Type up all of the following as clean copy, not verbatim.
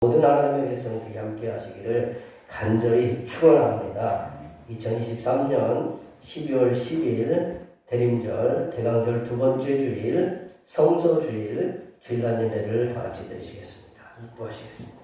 모든 하나님의 백성들이 함께 하시기를 간절히 축원합니다. 2023년 12월 10일 대림절, 대강절 두 번째 주일, 성서주일, 주일날 예배를 다 같이 드리시겠습니다. 기도하시겠습니다.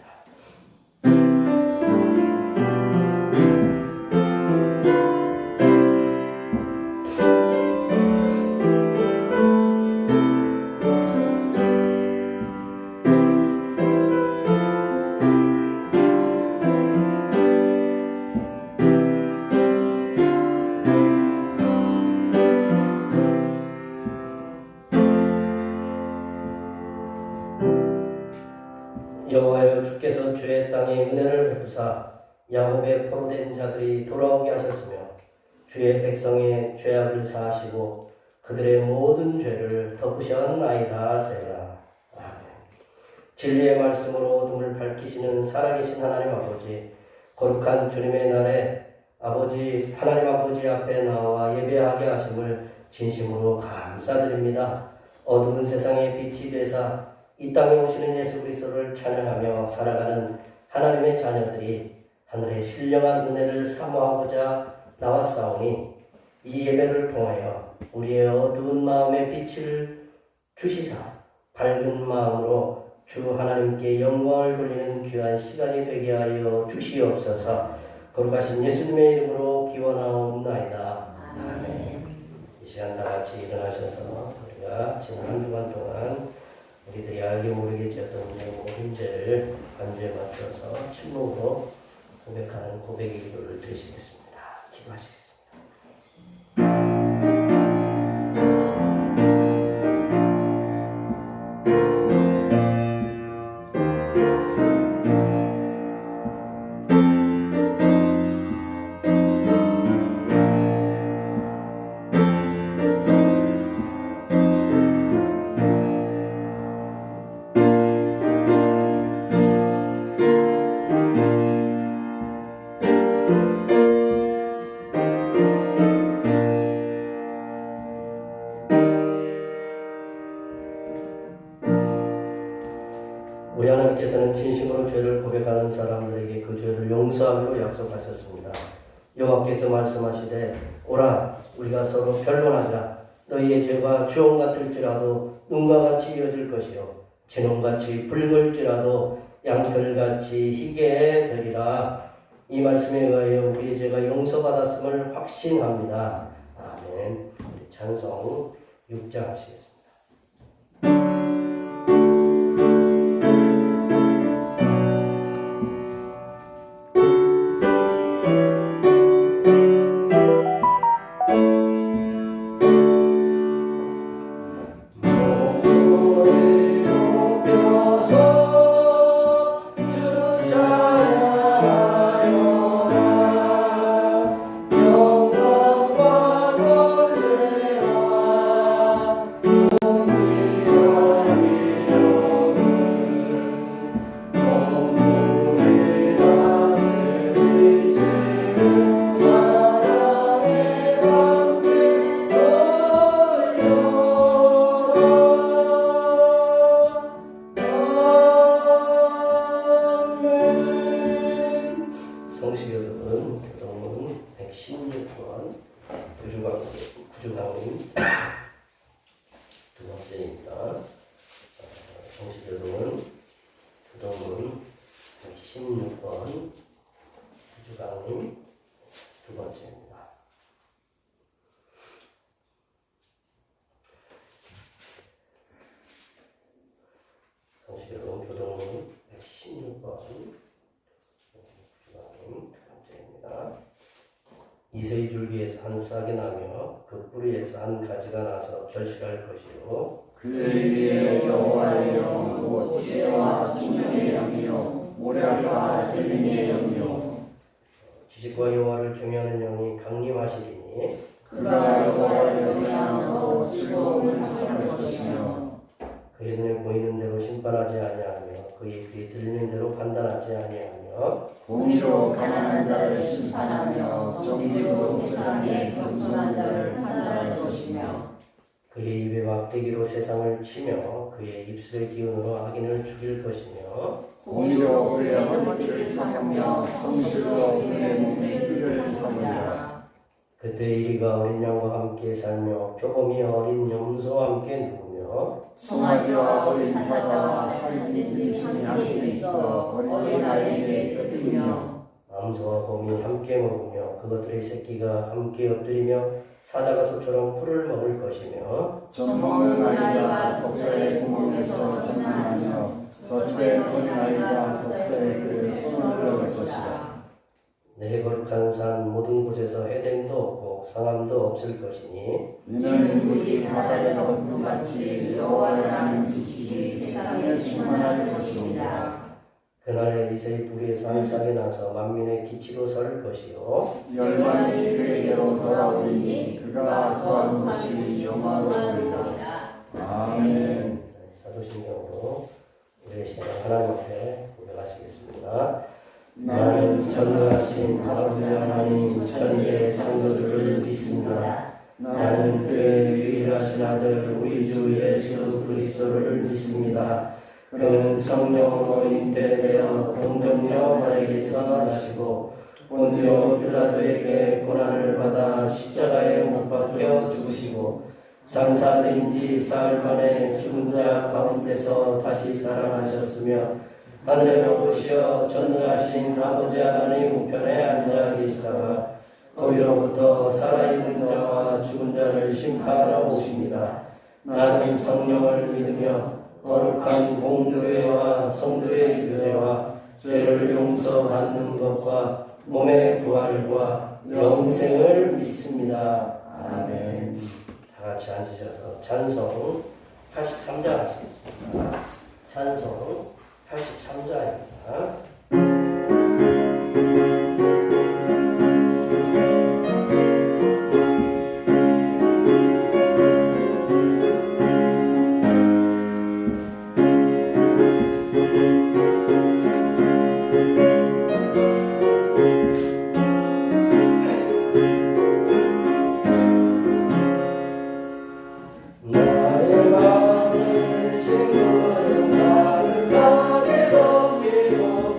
여호와여, 주께서 주의 땅에 은혜를 베푸사 야곱의 포로된 자들이 돌아오게 하셨으며 주의 백성의 죄악을 사하시고 그들의 모든 죄를 덮으셨나이다. 세라. 아멘. 진리의 말씀으로 어둠을 밝히시는 살아계신 하나님 아버지, 거룩한 주님의 날에 아버지 하나님 아버지 앞에 나와 예배하게 하심을 진심으로 감사드립니다. 어두운 세상의 빛이 되사 이 땅에 오시는 예수 그리스도를 찬양하며 살아가는 하나님의 자녀들이 하늘의 신령한 은혜를 사모하고자 나왔사오니 이 예배를 통하여 우리의 어두운 마음의 빛을 주시사 밝은 마음으로 주 하나님께 영광을 돌리는 귀한 시간이 되게 하여 주시옵소서. 거룩하신 예수님의 이름으로 기원하옵나이다. 아멘. 이 시간 다 같이 일어나셔서 우리가 지난 한 주간 동안 우리들이 알게 모르게 지었던 모든 죄를 관주에 맞춰서 침묵으로 고백하는 고백의 기도를 드리시겠습니다. 기도하시겠습니다. 우리 하나님께서는 진심으로 죄를 고백하는 사람들에게 그 죄를 용서하기로 약속하셨습니다. 여호와께서 말씀하시되 오라 우리가 서로 변론하자. 너희의 죄가 주홍 같을지라도 눈과 같이 이어질 것이요 진홍같이 붉을지라도 양털같이 희게 되리라. 이 말씀에 의하여 우리의 죄가 용서받았음을 확신합니다. 아멘. 우리 찬송 6장 하시겠습니다. 성시교독은 교동문 116번 구주강림 두 번째입니다. 성시교독은 교동문 116번 구주강림 두 번째입니다. 성시교독은 교동문 116번 이새의 줄기에서 한 싹이 나며 그 뿌리에서 한 가지가 나서 결실할 것이요 그 위에 여호와의 영 곧 지혜와 총명의 영이요 모략과 재능의 영이요 지식과 여호와를 경외하는 영이 강림하시리니 그가 여호와를 경외하고 즐거움을 찾을 것이며 그의 눈에 보이는 대로 심판하지 아니하며 그의 귀에 들리는 대로 판단하지 아니하며 공의로 가난한 자를 심판하며 정직으로 세상에 겸손한 자를 판단할 것이며 그의 입의 막대기로 세상을 치며 그의 입술의 기운으로 악인을 죽일 것이며 공의로 그의 허리띠를 삼으며 성실로 그의 몸에 띠를 삼으리라. 그때 이리가 어린 양과 함께 살며 표범이 어린 염소와 함께 누우며 송아지와 어린 사자와 살찐 짐승이 함께 있어 어린아이에게 뜯으며 암소와 곰이 함께 먹으며 그것들의 새끼가 함께 엎드리며 사자가 소처럼 풀을 먹을 것이며 젖먹는 아이가 독사의 구멍에서 장난하며 젖된 어린아이가 독사의 그 손을 넣을 것이다. 내 거룩한 산 모든 곳에서 에덴도 없고 상함도 없을 것이니 이는 우리 바다의 어둠같이 여호와를 아는 지식이 세상에 충만할 것입니다. 그날에 이새의 뿌리에서 한 싹이 나서 만민의 기치로 설 것이요 열반이 그에게로 돌아오리니 그가 구한 것이 영화로우리라. 아멘. 사도신경으로 우리의 신앙 하나님 앞에 고백하시겠습니다. 나는 전능하신 아버지 하나님 천지의 창조주를 믿습니다. 나는 그의 유일하신 아들 우리 주 예수 그리스도를 믿습니다. 그는 성령으로 잉태되어 동정녀 마리아에게서 나시고 본디오 빌라도에게 고난을 받아 십자가에 못 박혀 죽으시고 장사된 지 사흘 만에 죽은 자 가운데서 다시 살아나셨으며 하늘에 오르시어 전능하신 아버지 하나님 우편에 앉아 계시다가 거기로부터 살아있는 자와 죽은 자를 심판하러 오십니다. 나는 성령을 믿으며 거룩한 공교회와 성도의 교제와 죄를 용서받는 것과 몸의 부활과 영생을 믿습니다. 아멘. 다 같이 앉으셔서 찬송 83장 하시겠습니다. 찬송 83자입니다. 나의 마음을 싱그런 가득하게 덮이고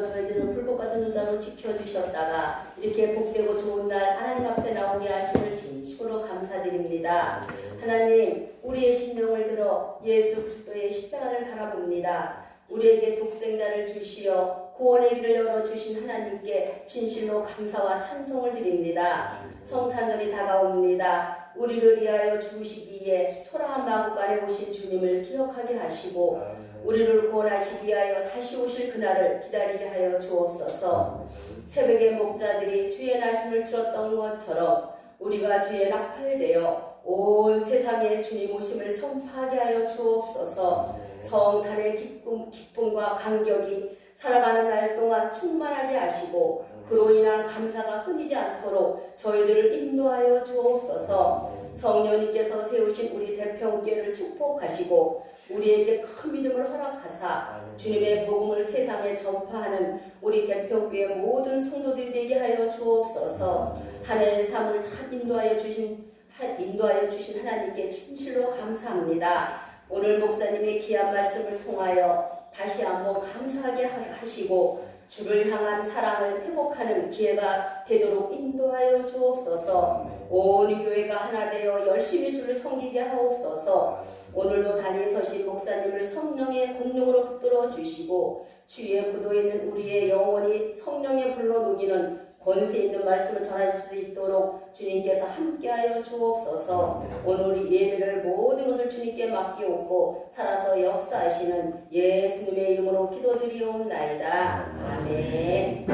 때마다 저희들은 불꽃 같은 눈다로 지켜주셨다가 이렇게 복되고 좋은 날 하나님 앞에 나오게 하심을 진심으로 감사드립니다. 하나님, 우리의 심령을 들어 예수 그리스도의 십자가를 바라봅니다. 우리에게 독생자를 주시어 구원의 길을 열어주신 하나님께 진실로 감사와 찬송을 드립니다. 성탄절이 다가옵니다. 우리를 위하여 죽으시기에 초라한 마국 안에 오신 주님을 기억하게 하시고 우리를 구원하시기 위하여 다시 오실 그날을 기다리게 하여 주옵소서. 새벽의 목자들이 주의 나심을 들었던 것처럼 우리가 주의 나팔되어 온 세상에 주님 오심을 전파하게 하여 주옵소서. 성탄의 기쁨과 감격이 살아가는 날 동안 충만하게 하시고 그로 인한 감사가 끊이지 않도록 저희들을 인도하여 주옵소서. 성령님께서 세우신 우리 대평교회를 축복하시고 우리에게 큰 믿음을 허락하사 주님의 복음을 세상에 전파하는 우리 대평교회 모든 성도들이 되게 하여 주옵소서. 한 해의 삶을 잘 인도하여 주신 하나님께 진실로 감사합니다. 오늘 목사님의 귀한 말씀을 통하여 다시 한번 감사하게 하시고 주를 향한 사랑을 회복하는 기회가 되도록 인도하여 주옵소서. 온 교회가 하나 되어 열심히 주를 섬기게 하옵소서. 오늘도 단위에 서신 목사님을 성령의 권능으로 붙들어 주시고 주의 구도에 있는 우리의 영혼이 성령의 불로 녹이는 권세 있는 말씀을 전하실 수 있도록 주님께서 함께하여 주옵소서. 오늘 우리 예배를 모든 것을 주님께 맡기옵고 살아서 역사하시는 예수님의 이름으로 기도드리옵나이다. 아멘.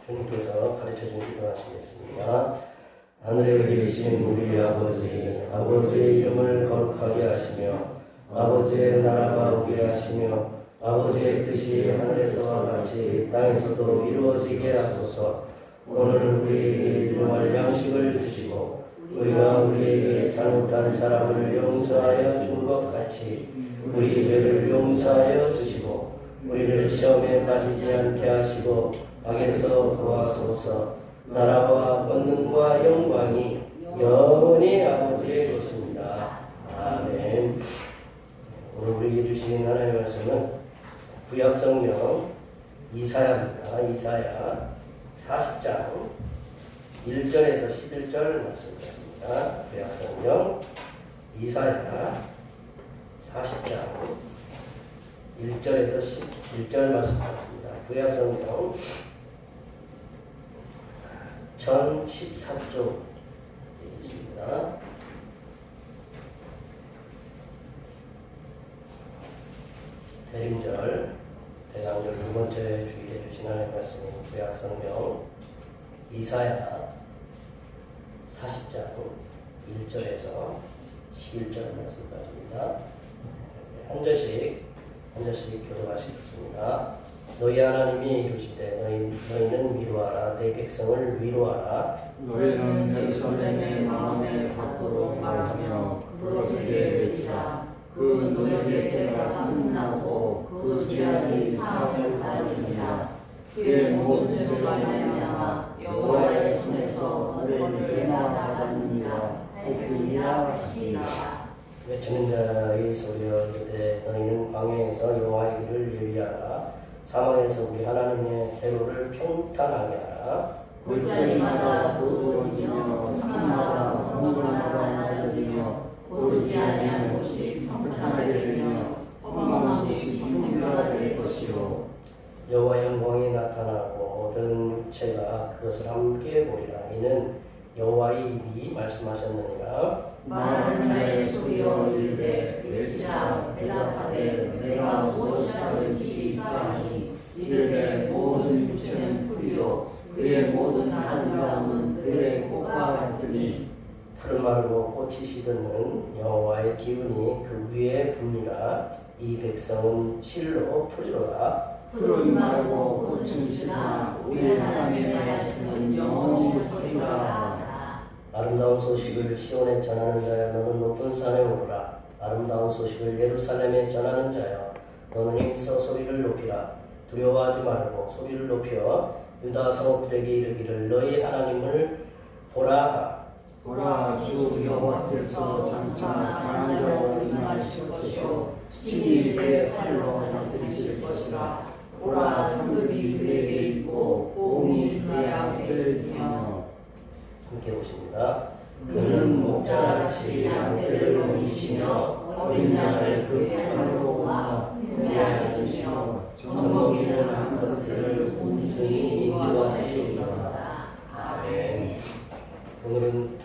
주님께서 가르쳐준 기도하시겠습니다. 하늘에 계신 우리 아버지, 아버지의 이름을 거룩하게 하시며 아버지의 나라가 오게 하시며 아버지의 뜻이 하늘에서와 같이 땅에서도 이루어지게 하소서. 오늘 우리에게 일용할 양식을 주시고 우리가 우리에게 잘못한 사람을 용서하여 준 것 같이 우리 죄를 용서하여 주시고 우리를 시험에 빠지지 않게 하시고 악에서 구하소서. 나라와 권능과 영광이 영원히 아버지의 것입니다. 아멘. 오늘 우리에게 주신 하나님의 말씀은 구약성경 이사야입니다. 이사야 40장 1절에서 11절 말씀입니다. 구약성경 이사야 40장 1절에서 11절 말씀입니다. 구약성경 1014쪽 있습니다. 대림절, 대강절 두 번째 주일에 주신 하나님의 말씀은 구약성경 이사야 40장 1절에서 11절 말씀까지입니다. 한 절씩 교독하시겠습니다. 너희 하나님이 이르시되 너희는 위로하라. 내 백성을 위로하라. 너희는 예루살렘의 마음에 닿도록 말하며 그것에게 외치라. 그 노역의 때가 끝나고 그 죄악이 사함을 받으리라. 그의 모든 죄를 말미암아 여호와의 손에서 너희를 내놔나가느니라 할지니라 하시니라. 외치는 자의 소리여 이르되 너희는 광야에서 여호와의 길을 예비하라. 사막에서 우리 하나님의 대로를 평탄하게 하라. 골짜기마다 도드러지며 산마다 언덕마다 낮아지며 고르지 아니한 곳이 평탄하게 되며 험한 곳이 평지가 될 것이요. 여호와의 영광이 나타나고 모든 육체가 그것을 함께 보리라. 이는 여호와의 입이 말씀하셨느니라. 말하는 자의 소리여 이르되 외치라. 대답하되 내가 무엇이라 할지 있다하니 이르되 모든 육체는 풀이요 그의 모든 아름다움은 들의 꽃과 같으니 푸른 마르고 꽃이 시드는 여호와의 기운이 그 위에 붑니라. 이 백성은 실로 풀이로다. 푸른 마르고 꽃은 시나 우리 하나님의 말씀은 영원히 서리라. 아름다운 소식을 시온에 전하는 자여 너는 높은 산에 오르라. 아름다운 소식을 예루살렘에 전하는 자여 너는 힘써 소리를 높이라. 두려워하지 말고 소리를 높여 유다 성읍들에게 이르기를 너희 하나님을 보라. 보라 주 여호와께서 장차 강한 자로 임하실 것이요 친히 그의 팔로 다스리실 것이라. 보라 상급이 그에게 있고 보응이 그의 앞에 있으며 함께 보십니다. 그는 목자같이 양떼를 먹이시며 어린 양을 그 팔로 모아 구매하시며 젖먹이는 한 그릇을 온순히 인도하시리로다. 아멘. 오늘은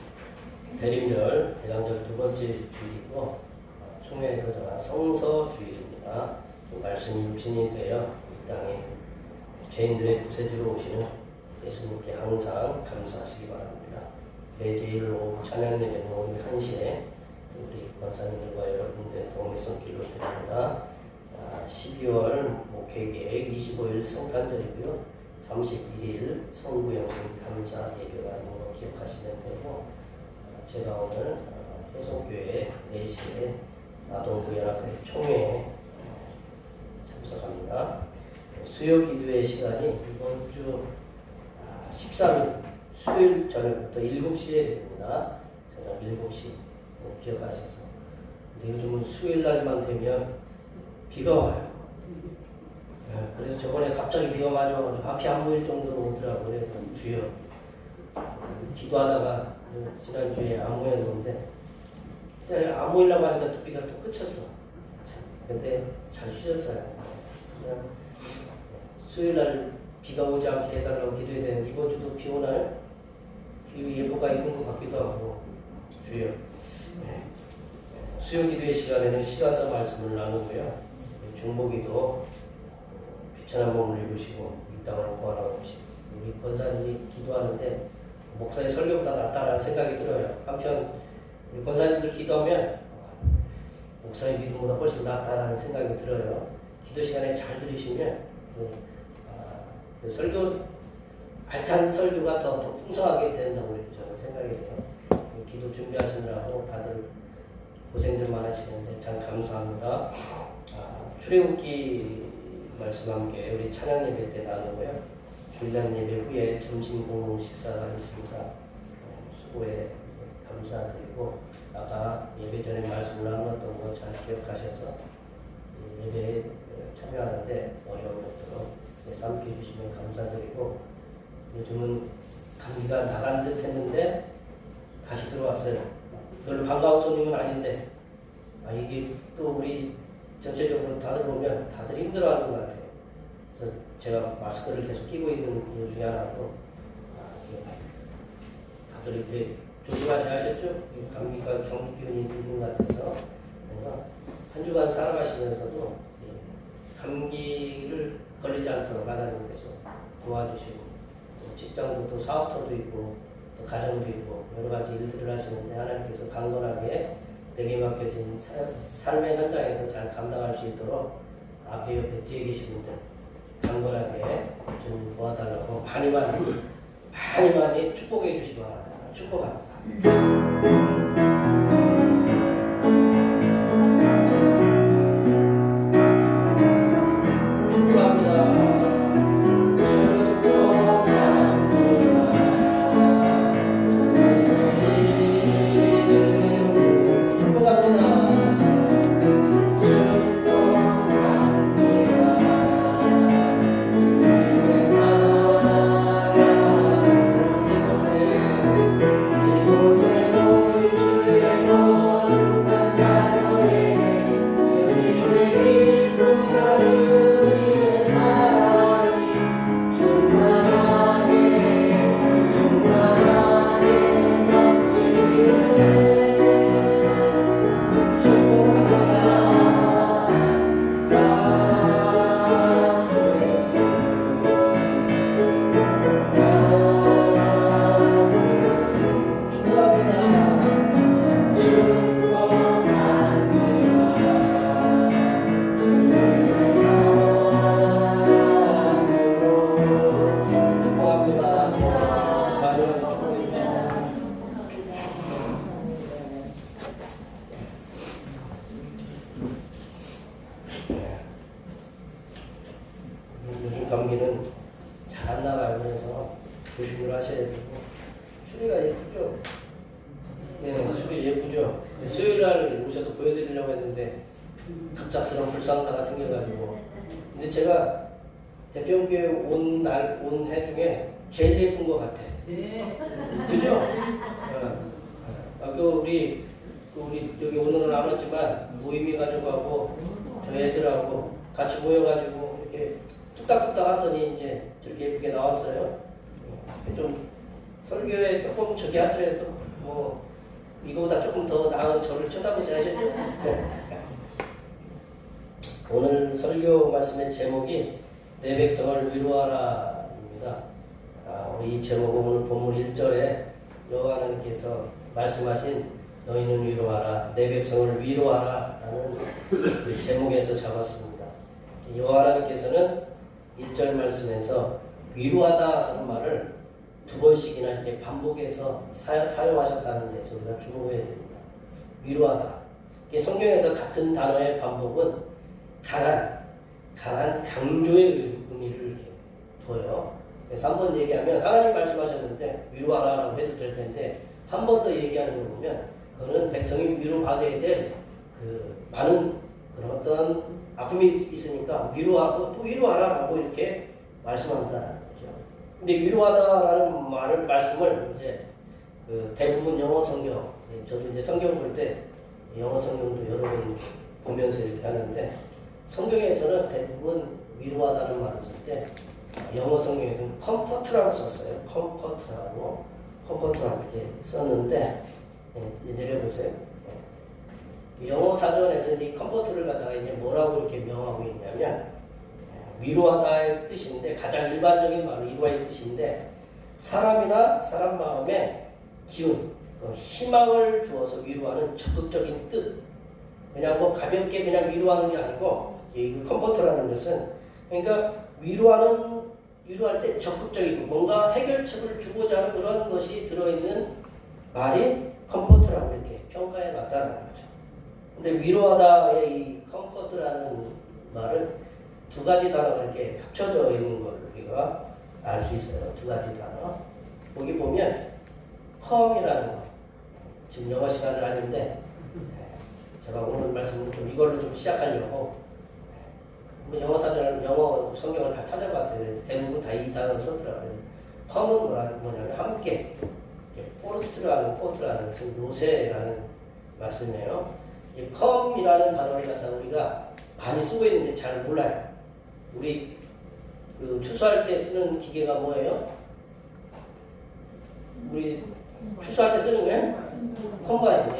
대림절, 대강절 두 번째 주일이고 총회에서 전한 성서주일입니다. 말씀이 육신이 되어 이 땅에 죄인들의 구세주로 오시는 예수님께 항상 감사하시기 바랍니다. 매주일 오후 찬양 예배는 오후 1시에 우리 권사님들과 여러분들의 도움의 손길로 드립니다. 12월 목회계획 25일 성탄절이고요. 31일 성구영신 감사 예배가 있는 거 기억하시면 되고, 제가 오늘 해성교회 4시에 아동구연합회 총회에 참석합니다. 수요 기도의 시간이 이번 주 13일 수요일 저녁부터 7시에 됩니다. 저녁 7시 기억하셔서. 근데 요즘은 수요일 날만 되면 비가 와요. 그래서 저번에 갑자기 비가 많이 와가지고 앞이 안 보일 정도로 오더라고요. 그래서 주여 기도하다가 지난주에 안 모였는데 안 모이려고 하니까 또 비가 또 그쳤어. 근데 잘 쉬셨어요. 그냥 수요일날 비가 오지 않게 해달라고 기도해야 되는데 이번 주도 비 오나요? 비 예보가 있는 것 같기도 하고. 주여 수요 기도의 시간에는 시가서 말씀을 나누고요. 중보기도 비천한 몸을 입으시고 이 땅을 구하라고 하시고, 우리 권사님이 기도하는데 목사의 설교보다 낫다라는 생각이 들어요. 한편 우리 권사님들 기도하면 목사의 믿음보다 훨씬 낫다라는 생각이 들어요. 기도 시간에 잘 들으시면 그 설교, 알찬 설교가 더 풍성하게 된다고 저는 생각이 돼요. 기도 준비하시느라고 다들 고생들 많으시는데 참 감사합니다. 출애굽기 말씀 함께 우리 찬양 예배 때 나누고요. 주일날 예배 후에 점심 공동 식사가 있습니다. 수고에 감사드리고, 아까 예배 전에 말씀을 나눴던 거 잘 기억하셔서 예배에 참여하는데 어려움이 없도록 함께 해주시면 감사드리고, 요즘은 감기가 나간 듯 했는데 다시 들어왔어요. 별로 반가운 손님은 아닌데 이게 또 우리 전체적으로 다들 보면 다들 힘들어하는 것 같아요. 그래서 제가 마스크를 계속 끼고 있는 이유 중에 하나도 다들 이렇게 조심하셔야 하셨죠? 감기가 경기 기운이 있는 것 같아서. 그래서 한 주간 살아가시면서도 감기를 걸리지 않도록 하나님께서 도와주시고, 또 직장도 또 사업터도 있고 또 가정도 있고 여러 가지 일들을 하시는데 하나님께서 강건하게 내게 맡겨진 삶의 현장에서 잘 감당할 수 있도록 앞에 옆에 뒤에 계신 분들 강건하게 좀 도와달라고 많이 축복해 주시기 바랍니다. 축복합니다. 이곳에 하셔야 되고. 추리가 예쁘죠? 네, 추리 예쁘죠? 네, 수요일 날 오셔서 보여드리려고 했는데 갑작스러운 불상사가 생겨가지고. 근데 제가 대평교회 온 해 중에 제일 예쁜 것 같아. 그죠? 우리 여기 오늘은 안 왔지만 모임이 가지고 하고 저희 애들하고 같이 모여가지고 이렇게 뚝딱뚝딱 하더니 이제 저렇게 예쁘게 나왔어요. 좀 설교에 조금 저기 하더라도 뭐 이거보다 조금 더 나은 저를 쳐다보셔야 하셨죠. 오늘 설교 말씀의 제목이 내 백성을 위로하라입니다. 이 제목은 오늘 본문 1절에 여호와 하나님께서 말씀하신 너희는 위로하라, 내 백성을 위로하라 라는 그 제목에서 잡았습니다. 여호와 하나님께서는 1절 말씀에서 위로하다라는 말을 두 번씩이나 이렇게 반복해서 사용하셨다는 데서 우리가 주목해야 됩니다. 위로하다. 성경에서 같은 단어의 반복은 강한 강조의 의미를 이렇게 둬요. 그래서 한 번 얘기하면 하나님 말씀하셨는데 위로하라라고 해도 될 텐데 한 번 더 얘기하는 거 보면 그거는 백성이 위로받아야 될 그 많은 그런 어떤 아픔이 있으니까 위로하고 또 위로하라라고 이렇게 말씀한다는 거죠. 근데 위로하다라는 말씀을 이제 그 대부분 영어 성경, 저도 이제 성경 볼 때 영어 성경도 여러 번 보면서 이렇게 하는데 성경에서는 대부분 위로하다는 말을 쓸 때 영어 성경에서는 컴포트라고 썼어요. 컴포트라고 이렇게 썼는데 내려보세요. 영어 사전에서 이 컴포트를 갖다가 이제 뭐라고 이렇게 명하고 있냐면 위로하다의 뜻인데 가장 일반적인 말로 위로의 뜻인데 사람이나 사람 마음에 기운, 희망을 주어서 위로하는 적극적인 뜻. 그냥 뭐 가볍게 그냥 위로하는 게 아니고 이 컴포트라는 것은 그러니까 위로할 때 적극적이고 뭔가 해결책을 주고자 하는 그런 것이 들어있는 말이 컴포트라고 이렇게 평가해 놨다는 거죠. 근데 위로하다의 이 컴포트라는 말은 두 가지 단어가 이렇게 합쳐져 있는 걸 우리가 알 수 있어요. 두 가지 단어. 거기 보면 come이라는 거. 지금 영어 시간은 아닌데 제가 오늘 말씀을 좀 이걸로 좀 시작하려고 영어 사전을 영어 성경을 다 찾아봤어요. 대부분 다 이 단어를 썼더라고요. come은 뭐냐면 함께 포트라는 요새라는 말씀이에요. 이 come이라는 단어를 갖다 우리가 많이 쓰고 있는데 잘 몰라요. 우리 그 추수할 때 쓰는 기계가 뭐예요? 우리 추수할 때 쓰는 거예요? 컴바인.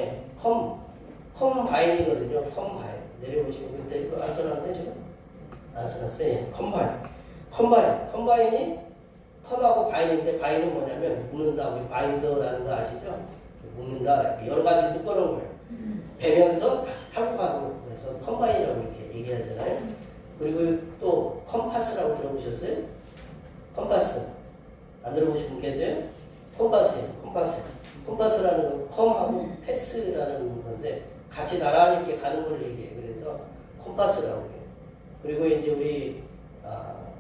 컴바인이거든요. 컴바인. 내려보시면 그때 이거 안 써놨네 지금? 안 써놨어요. 예. 컴바인이 컴하고 바인인데 바인은 뭐냐면 묶는다. 우리 바인더라는 거 아시죠? 묶는다. 여러 가지 묶어놓은 거예요. 베면서 다시 타고 가고 그래서 컴바인이라고 이렇게 얘기하잖아요. 그리고 또 컴파스라고 들어보셨어요? 컴파스 안 들어보신 분 계세요? 컴파스라는 건 컴하고 패스라는 건데 같이 나란히 이렇게 가는 걸 얘기해요. 그래서 컴파스라고 해요. 그리고 이제 우리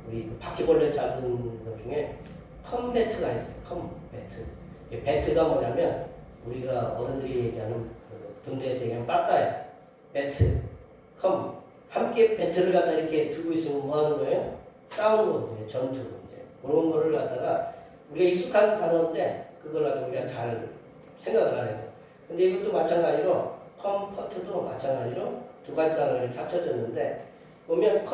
그 바퀴벌레 잡는 것 중에 컴배트가 있어요. 컴배트. 배트가 뭐냐면 우리가 어른들이 얘기하는 그 군대에서 얘기하는 빠따야. 배트. 함께 배트를 갖다 이렇게 들고 있으면 뭐 하는 거예요? 싸우는 거거든요. 전투. 이제 그런 거를 갖다가 우리가 익숙한 단어인데 그걸 갖다 우리가 잘 생각을 안 해서. 근데 이것도 마찬가지로 컴포트도 마찬가지로 두 가지 단어가 이렇게 합쳐졌는데 보면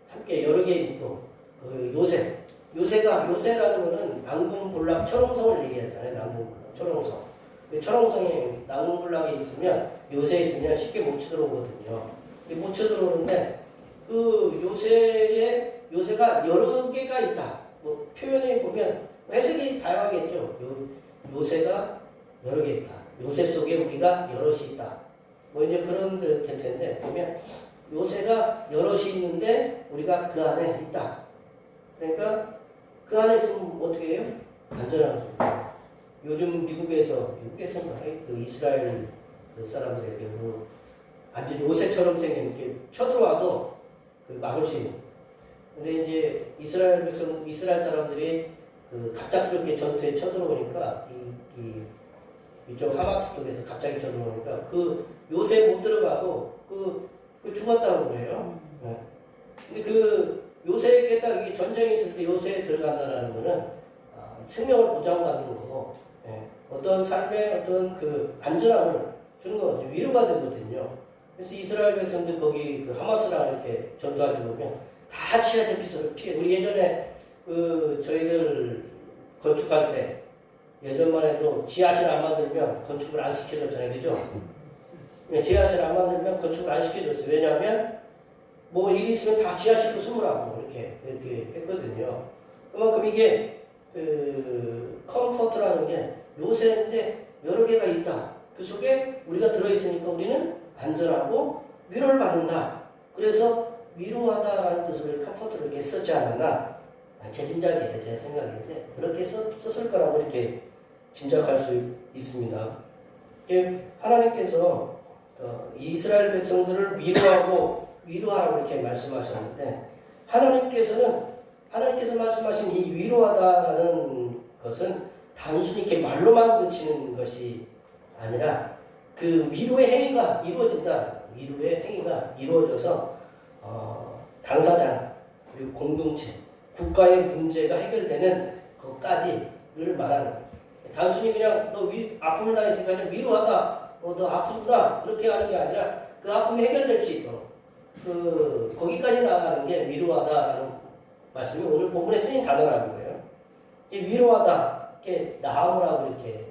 함께 여러 개 있고 그 요새라는 거는 난공불락 철옹성을 얘기하잖아요. 난공불락 철옹성. 그 철옹성이 난공불락이 있으면 요새에 있으면 쉽게 못 쳐들어오거든요. 못 쳐들어오는데 그 요새가 여러 개가 있다. 뭐 표현에 보면 해석이 다양하겠죠. 요새가 여러 개 있다. 요새 속에 우리가 여럿이 있다. 뭐 이제 그런 될 텐데 보면 요새가 여럿이 있는데 우리가 그 안에 있다. 그러니까 그 안에 있으면 어떻게 해요? 안전하죠. 요즘 미국에서인가 그 이스라엘 그 사람들에게 뭐 완전 요새처럼 생긴 이렇게 쳐들어와도 그 막을 수 있는. 근데 이제 이스라엘 사람들이 그 갑작스럽게 전투에 쳐들어오니까 이쪽 하마스 쪽에서 갑자기 쳐들어오니까 그 요새 못 들어가고 그 죽었다고 그래요. 네. 근데 그 요새에게 딱 이게 전쟁이 있을 때 요새에 들어간다는 거는 생명을 보장받는 거고 네. 어떤 삶의 어떤 그 안전함을 주는 거거든요. 위로가 되거든요. 그래서 이스라엘 백성들 거기 그 하마스랑 이렇게 전투할 때 보면 다 치아 대피소를 피해. 우리 예전에 그 저희들 건축할 때 예전만 해도 지하실 안 만들면 건축을 안 시켜줬잖아요. 그죠? 지하실 안 만들면 건축을 안 시켜줬어요. 왜냐하면 뭐 일이 있으면 다 지하실로 숨으라고 이렇게 했거든요. 그만큼 이게 그 컴포트라는 게 요새인데 여러 개가 있다. 그 속에 우리가 들어있으니까 우리는 안전하고 위로를 받는다. 그래서 위로하다라는 뜻으로 컴포트를 이렇게 썼지 않았나? 제 짐작이에요. 제 생각인데 그렇게 썼을 거라고 이렇게 짐작할 수 있습니다. 하나님께서 이스라엘 백성들을 위로하라고 이렇게 말씀하셨는데 하나님께서 말씀하신 이 위로하다라는 것은 단순히 이렇게 말로만 그치는 것이 아니라 그 위로의 행위가 이루어진다. 위로의 행위가 이루어져서 당사자 그리고 공동체 국가의 문제가 해결되는 것까지를 말하는 거예요. 단순히 그냥 너 아픔을 당했으니까 그냥 위로하다 너 아프구나 그렇게 하는 게 아니라 그 아픔이 해결될 수 있도록 거기까지 나아가는 게 위로하다라는 말씀이 오늘 본문에 쓰인 단어라는 거예요. 위로하다 이렇게 나아오라고 이렇게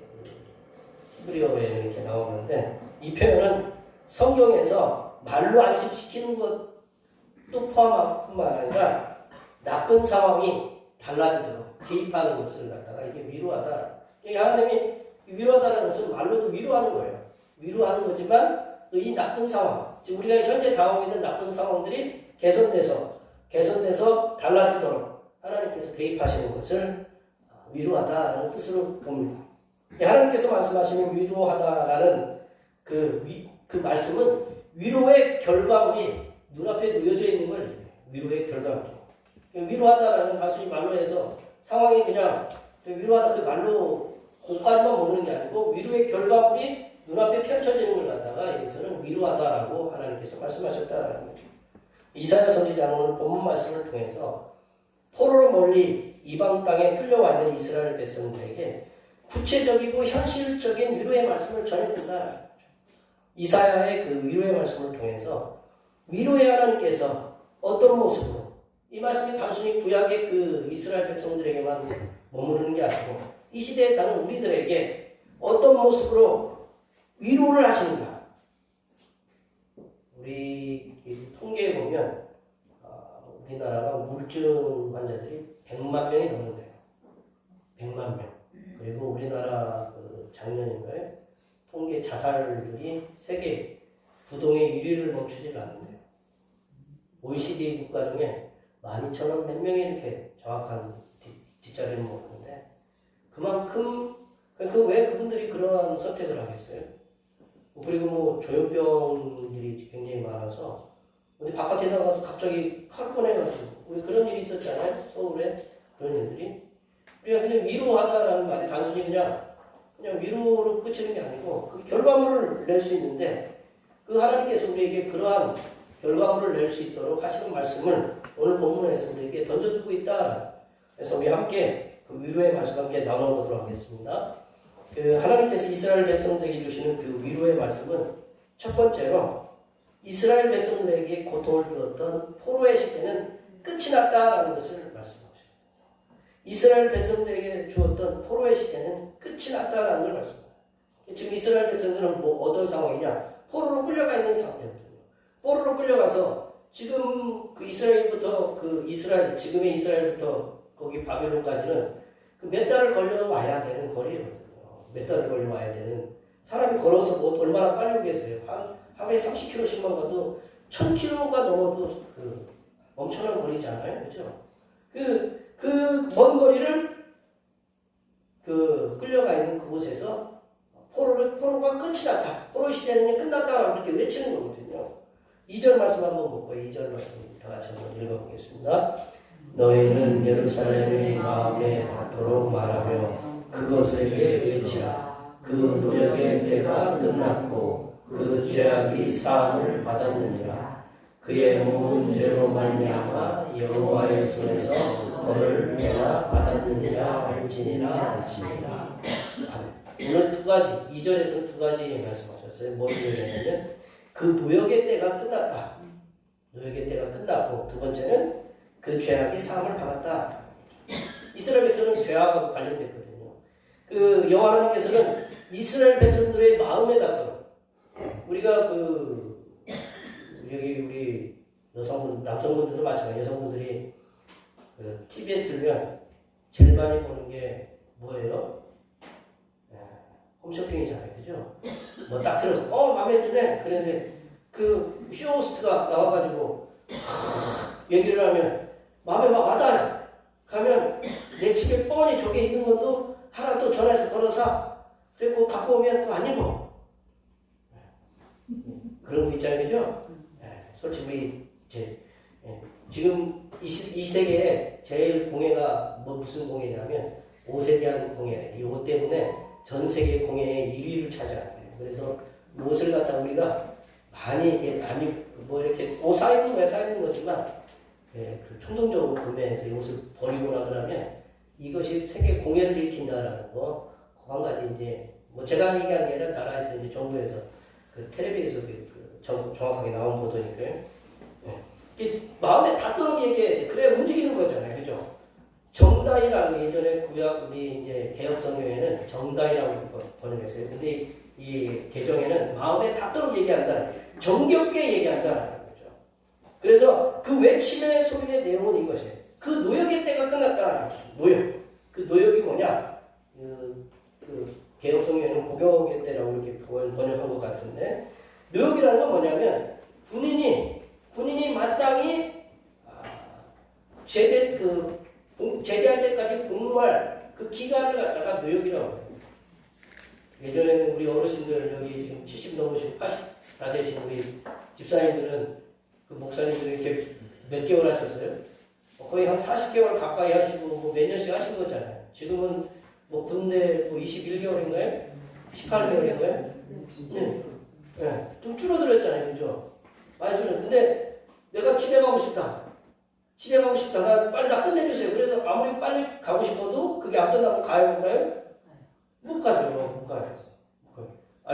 히브리어에 이렇게 나오는데 이 표현은 성경에서 말로 안심시키는 것도 포함할 뿐만 아니라 나쁜 상황이 달라지도록 개입하는 것을 갖다가 이게 위로하다. 하나님이 위로하다는 것은 말로도 위로하는 거예요. 위로하는 거지만 이 나쁜 상황, 지금 우리가 현재 당하고 있는 나쁜 상황들이 개선돼서 달라지도록 하나님께서 개입하시는 것을 위로하다라는 뜻으로 봅니다. 하나님께서 말씀하시는 위로하다라는 그 말씀은 위로의 결과물이 눈앞에 놓여져 있는 걸 위로의 결과물. 위로하다라는 단순히 말로 해서 상황이 그냥 위로하다 그 말로 그까지만 머무는 게 아니고 위로의 결과물이 눈앞에 펼쳐지는 걸 갖다가 여기서는 위로하다라고 하나님께서 말씀하셨다라는 거죠. 이사야 선지자는 오늘 본문 말씀을 통해서 포로로 멀리 이방 땅에 끌려와 있는 이스라엘 백성들에게 구체적이고 현실적인 위로의 말씀을 전해준다. 이사야의 그 위로의 말씀을 통해서 위로의 하나님께서 어떤 모습으로 이 말씀이 단순히 구약의 그 이스라엘 백성들에게만 머무르는 게 아니고 이 시대에 사는 우리들에게 어떤 모습으로 위로를 하시는가. 우리 통계에 보면 우리나라가 우울증 환자들이 100만 명이 넘는데요. 100만 명. 그리고 우리나라 그 작년인가요? 통계 자살률이 세계 부동의 1위를 멈추지를 않는데요. OECD 국가 중에 12,000원 몇 명이 이렇게 정확한 뒷자리를 먹는데 그만큼 왜 그분들이 그러한 선택을 하겠어요? 그리고 뭐 조현병들이 굉장히 많아서 어디 바깥에 나가서 갑자기 칼 꺼내가지고 우리 그런 일이 있었잖아요. 서울에 그런 일들이 우리가 그냥 위로하다라는 말이 단순히 그냥 위로로 끝이는 게 아니고 그 결과물을 낼 수 있는데 그 하나님께서 우리에게 그러한 결과물을 낼 수 있도록 하시는 말씀을 오늘 본문에서 우리에게 던져주고 있다. 그래서 우리 함께 그 위로의 말씀 함께 나눠보도록 하겠습니다. 그 하나님께서 이스라엘 백성들에게 주시는 그 위로의 말씀은 첫 번째로 이스라엘 백성들에게 고통을 주었던 포로의 시대는 끝이 났다라는 것을 말씀하십니다. 이스라엘 백성들에게 주었던 포로의 시대는 끝이 났다라는 걸 말씀합니다. 지금 이스라엘 백성들은 뭐 어떤 상황이냐? 포로로 끌려가 있는 상태거든요. 포로로 끌려가서 지금 그 지금의 이스라엘부터 거기 바벨론까지는 그 몇 달을 걸려 와야 되는 거리거든요. 몇 달을 걸려 와야 되는 사람이 걸어서 뭐 얼마나 빨리 오겠어요. 하루에 30km씩만 가도 1000km가 넘어도 그 엄청난 거리잖아요. 그죠? 그 먼 거리를 그 끌려가 있는 그곳에서 포로가 끝이 났다. 포로 시대는 끝났다라고 그렇게 외치는 거거든요. 2절 말씀 한번 보고 2절 말씀 다 같이 한번 읽어보겠습니다. 너희는 예루살렘의 마음에 닿도록 말하며 그것에게 외치라. 그 노역의 때가 끝났고 그 죄악이 사함을 받았느니라. 그의 모든 죄로 말미암아 여호와의 손에서 벌을 내가 받았느니라 할지니라. 오늘 두 가지, 2절에서는 두 가지 말씀하셨어요. 뭘 얘기하냐면 그 노역의 때가 끝났다. 노역의 때가 끝났고, 두 번째는 그 죄악이 사함을 받았다. 이스라엘 백성은 죄악과 관련됐거든요. 그 여호와 하나님께서는 이스라엘 백성들의 마음에 닿도록, 우리가 여기 우리 남성분들도 마찬가지, 여성분들이 그 TV에 틀면 제일 많이 보는 게 뭐예요? 홈쇼핑이잖아요, 그죠? 뭐 딱 들어서 마음에 드네. 그런데 그 쇼호스트가 나와가지고 얘기를 하면 마음에 막 와닿아요. 가면 내 집에 뻔히 저게 있는 것도 하나 또 전화해서 걸어사. 그리고 갖고 오면 또 안 입어. 그런 거 있잖아요, 그죠? 솔직히 지금 이 세계에 제일 공예가 무슨 공예냐면 옷에 대한 공예. 이 옷 때문에 전 세계 공예의 1위를 차지하는 거예요. 그래서 옷을 갖다 우리가 많이 이렇게 옷 사입는 거야, 사입는 거지만 그 충동적으로 구매해서 이 옷을 버리거나 그러면 이것이 세계 공예를 일으킨다라는 거. 한 가지 이제 제가 얘기한 게 아니라 나라에서 이제 정부에서 그 텔레비에서 정확하게 나온 보도니까요. 마음에 닿도록 얘기해. 그래 움직이는 거잖아요, 그죠? 정다이라는 예전에 구약 우리 이제 개혁 성경에는 정다이라고 번역했어요. 근데 이 개정에는 마음에 닿도록 얘기한다, 정겹게 얘기한다는 거죠. 그래서 그 외침의 소리의 내용은 이것이에요. 그 노역의 때가 끝났다. 노역. 그 노역이 뭐냐? 그 개혁 성경에는 복역의 때라고 이렇게 번역한 것 같은데, 노역이라는 건 뭐냐면 군인이 마땅히 제대할 때까지 복무할 그 기간을 갖다가 노역이라고 해요. 예전에는 우리 어르신들, 여기 지금 70 넘으시고 80 다 되신 우리 집사님들은, 그 목사님들이 이렇게 몇 개월 하셨어요? 거의 한 40개월 가까이 하시고 뭐 몇 년씩 하신 거잖아요. 지금은 뭐 군대 21개월인가요? 18개월인가요? 네. 좀 줄어들었잖아요, 그죠? 많이 줄어들었는데, 근데 내가 집에 가고 싶다. 나 빨리 다 끝내주세요. 그래서 아무리 빨리 가고 싶어도 그게 안 끝나면 가요, 못 가요? 못 가죠. 못 가요.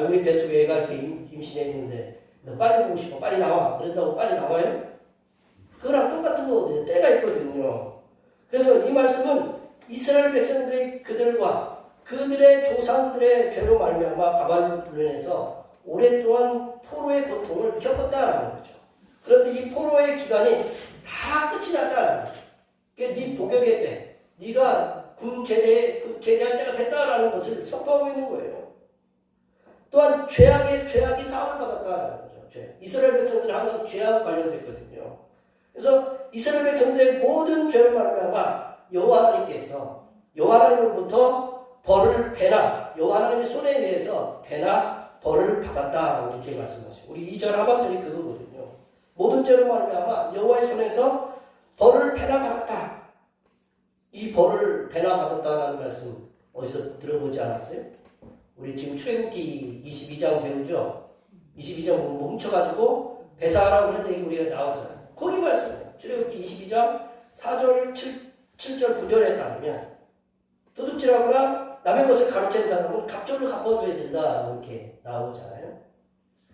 우리 뱃속에 애가 이렇게 임신해 있는데 너 빨리 보고 싶어. 빨리 나와. 그런다고 빨리 나와요? 그거랑 똑같은 거거든요. 때가 있거든요. 그래서 이 말씀은 이스라엘 백성들이 그들과 그들의 조상들의 죄로 말미암아 바벨론에서 오랫동안 포로의 고통을 겪었다라는 거죠. 그런데 이 포로의 기간이 다 끝이 났다. 그게 네 복역의 때, 네가 군 제대할 때가 됐다라는 것을 선포하고 있는 거예요. 또한 죄악이 사함을 받았다라는 거죠. 이스라엘 백성들은 항상 죄악 관련됐거든요. 그래서 이스라엘 백성들의 모든 죄를 말미암아 여호와 하나님께서 여호와 하나님으로부터 여호와 하나님의 손에 의해서 배나 벌을 받았다, 이렇게 말씀하시고, 우리 2절 하반절이 그거거든요. 모든 죄로 말미암아 여호와의 손에서 벌을 배나 받았다. 이 벌을 배나 받았다라는 말씀 어디서 들어보지 않았어요? 우리 지금 출애굽기 22장 배우죠? 22장 보면 뭉쳐가지고 배사하라고 하는 얘기 우리가 나오잖아요. 거기 말씀이에요. 출애굽기 22장 4절, 7절, 9절에 따르면 도둑질하거나 남의 것을 가로챈 사람은 갑절을 갚아줘야 된다, 이렇게 나오잖아요.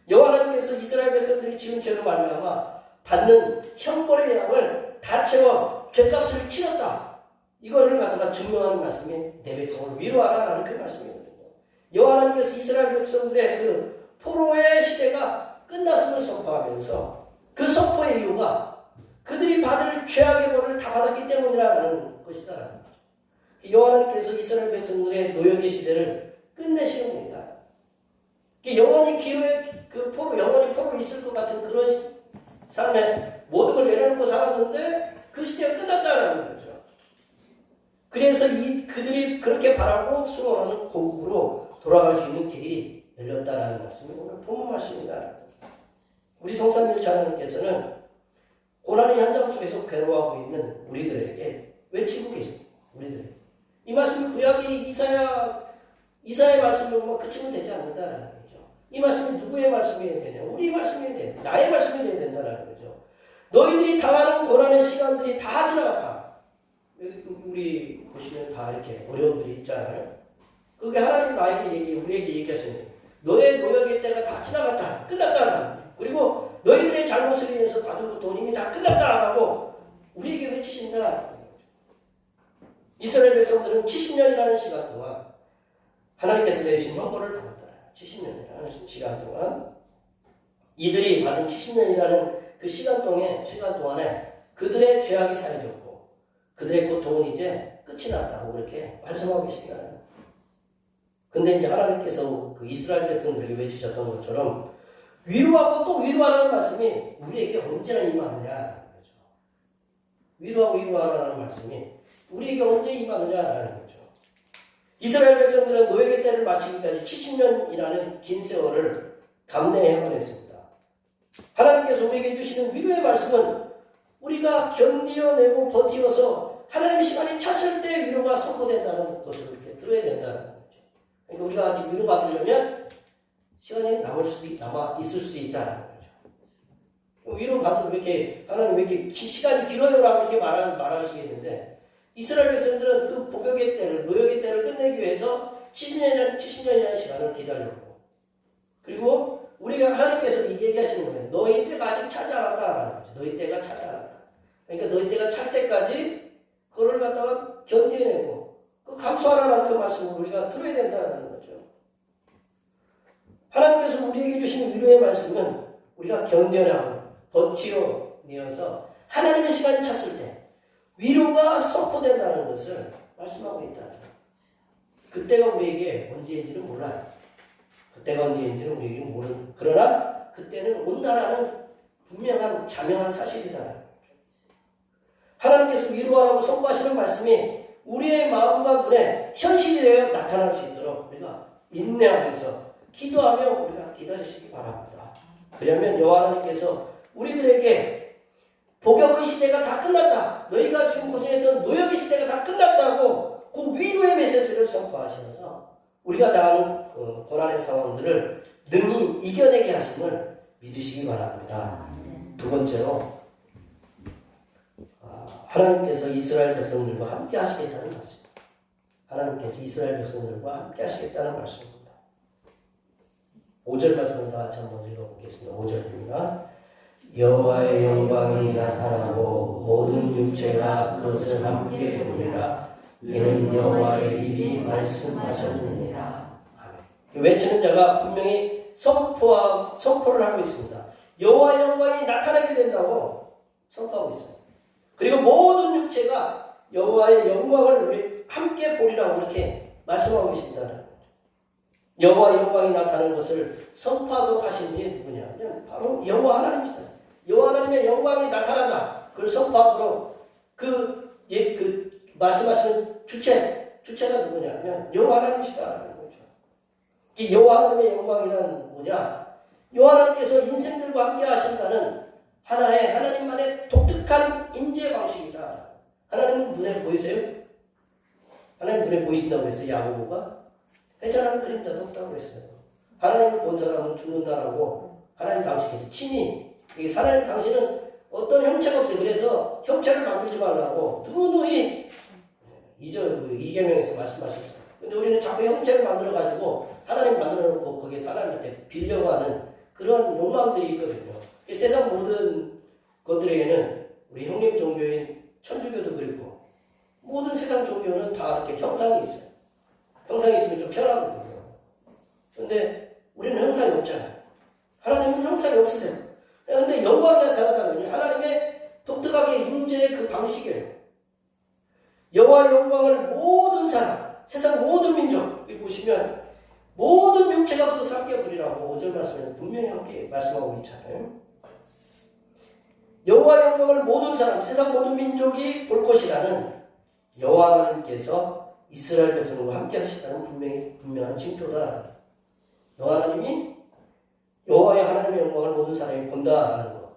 여호와 하나님께서 이스라엘 백성들이 지은 죄로 말미암아 받는 형벌의 양을 다 채워 죄값을 치렀다. 이거를 갖다가 증명하는 말씀이 내 백성을 위로하라라는 그 말씀이거든요. 여호와 하나님께서 이스라엘 백성들의 그 포로의 시대가 끝났음을 선포하면서 그 선포의 이유가 그들이 받을 죄악의 벌을 다 받았기 때문이라는 것이다라는 거죠. 여호와 하나님께서 이스라엘 백성들의 노역의 시대를 끝내시는 겁니다. 영원히 영원히 포로로 있을 것 같은 그런 삶에 모든 걸 내려놓고 살았는데 그 시대가 끝났다라는 거죠. 그래서 그들이 그렇게 바라고 수고하는 고국으로 돌아갈 수 있는 길이 열렸다라는 말씀이 오늘 본문 말씀입니다. 우리 성삼일차 하나님께서는 고난의 현장 속에서 괴로워하고 있는 우리들에게 외치고 계십니다. 우리들. 이 말씀이 구약이 이사야의 말씀으로 뭐 그치면 되지 않는다라는 거죠. 이 말씀이 누구의 말씀이어야 되냐? 우리의 말씀이어야 돼. 나의 말씀이 되어야 된다라는 거죠. 너희들이 당하는 고난의 시간들이 다 지나갔다. 우리 보시면 다 이렇게 어려움들이 있잖아요. 그게 하나님 나에게 우리에게 얘기하시는 거예요. 너의 노역의 때가 다 지나갔다. 끝났다. 그리고 너희들의 잘못을 인해서 받은 돈 이미 다 끝났다라고 우리에게 외치신다. 이스라엘 백성들은 70년이라는 시간 동안 하나님께서 내신 형벌을 받았다. 70년이라는 시간 동안 이들이 받은 70년이라는 그 시간 동안에 그들의 죄악이 사해졌고 그들의 고통은 이제 끝이 났다고 그렇게 말씀하고 계십니다. 근데 이제 하나님께서 그 이스라엘 백성들에게 외치셨던 것처럼 위로하고 또 위로하라는 말씀이 우리에게 언제나 임하느냐. 위로하고 위로하라는 말씀이 우리에게 언제 임하느냐라는 거죠. 이스라엘 백성들은 노역의 때를 마치기까지 70년이라는 긴 세월을 감내해야만 했습니다. 하나님께서 우리에게 주시는 위로의 말씀은 우리가 견디어내고 버티어서 하나님의 시간이 찼을 때 위로가 선포된다는 것을 이렇게 들어야 된다는 거죠. 그러니까 우리가 아직 위로받으려면 시간이 남아 있을 수 있다는 거죠. 위로받으면 하나님 왜 이렇게 시간이 길어요라고 이렇게 말하시겠는데 이스라엘 백성들은 그 복역의 때를, 노역의 때를 끝내기 위해서 70년이라는 시간을 기다렸고 그리고 우리가 하나님께서 얘기하시는 거예요. 너희 때가 아직 차지 않았다라는 거죠. 너희 때가 차지 않았다. 그러니까 너희 때가 찰 때까지 그걸 갖다가 견뎌내고 그 감수하라는 그 말씀을 우리가 들어야 된다는 거죠. 하나님께서 우리에게 주신 위로의 말씀은 우리가 견뎌내고 버티어내어서 하나님의 시간이 찼을 때 위로가 선포된다는 것을 말씀하고 있다. 그때가 우리에게 언제인지는 몰라요. 그때가 언제인지는 우리에게 모르는. 그러나 그때는 온다라는 분명한 자명한 사실이다. 하나님께서 위로하라고 선포하시는 말씀이 우리의 마음과 눈에 현실이 되어 나타날 수 있도록 우리가 인내하면서 기도하며 우리가 기다리시기 바랍니다. 그러면 여호와 하나님께서 우리들에게 복역의 시대가 다 끝났다. 너희가 지금 고생했던 노역의 시대가 다 끝났다고 그 위로의 메시지를 선포하시면서 우리가 당하는 고난의 상황들을 능히 이겨내게 하심을 믿으시기 바랍니다. 두 번째로 하나님께서 이스라엘 백성들과 함께 하시겠다는 말씀. 하나님께서 이스라엘 백성들과 함께 하시겠다는 말씀입니다. 5절 말씀을 다 같이 한번 읽어보겠습니다. 5절입니다. 여호와의 영광이 나타나고 모든 육체가 그것을 함께 보리라. 이는 여호와의 입이 말씀하셨느니라. 외치는 자가 분명히 선포를 하고 있습니다. 여호와의 영광이 나타나게 된다고 선포하고 있습니다. 그리고 모든 육체가 여호와의 영광을 함께 보리라고 이렇게 말씀하고 계신다는 거죠. 여호와의 영광이 나타나는 것을 선포하도록 하신 분이 누구냐면 바로 여호와 하나님이시다. 여호와 하나님의 영광이 나타난다. 그걸 선포하도록 말씀하시는 주체가 누구냐면 여호와 하나님이시다라는 거죠. 이 여호와 하나님의 영광이란 뭐냐? 여호와 하나님께서 인생들과 함께 하신다는 하나의 하나님만의 독특한 임재 방식이다. 하나님은 눈에 보이세요? 하나님 눈에 보이신다고 했어요. 야고보가 회전하는 그림자도 없다고 했어요. 하나님을 본 사람은 죽는다라고 하나님 당신께서 친히 하나님 당신은 어떤 형체가 없어요. 그래서 형체를 만들지 말라고 누누이 이계명에서 말씀하셨어요. 근데 우리는 자꾸 형체를 만들어가지고 하나님 만들어놓고 거기에 하나님한테 빌려고 하는 그런 욕망들이 있거든요. 세상 모든 것들에게는 우리 형님 종교인 천주교도 그렇고 모든 세상 종교는 다 이렇게 형상이 있어요. 형상이 있으면 좀 편하거든요. 그런데 우리는 형상이 없잖아요. 하나님은 형상이 없으세요. 그런데 영광이 나타나다는 건 하나님의 독특하게 임재의 그 방식이에요. 여호와의 영광을 모든 사람, 세상 모든 민족이 보시면 모든 육체가 그것을 함께 보리라고 5절 말씀에 분명히 함께 말씀하고 있잖아요. 여호와의 영광을 모든 사람, 세상 모든 민족이 볼 것이라는 여호와 하나님께서 이스라엘 백성과 함께 하시다는 분명한 징표다. 여호와 하나님이 여호와의 하나님의 영광을 모든 사람이 본다라는 것.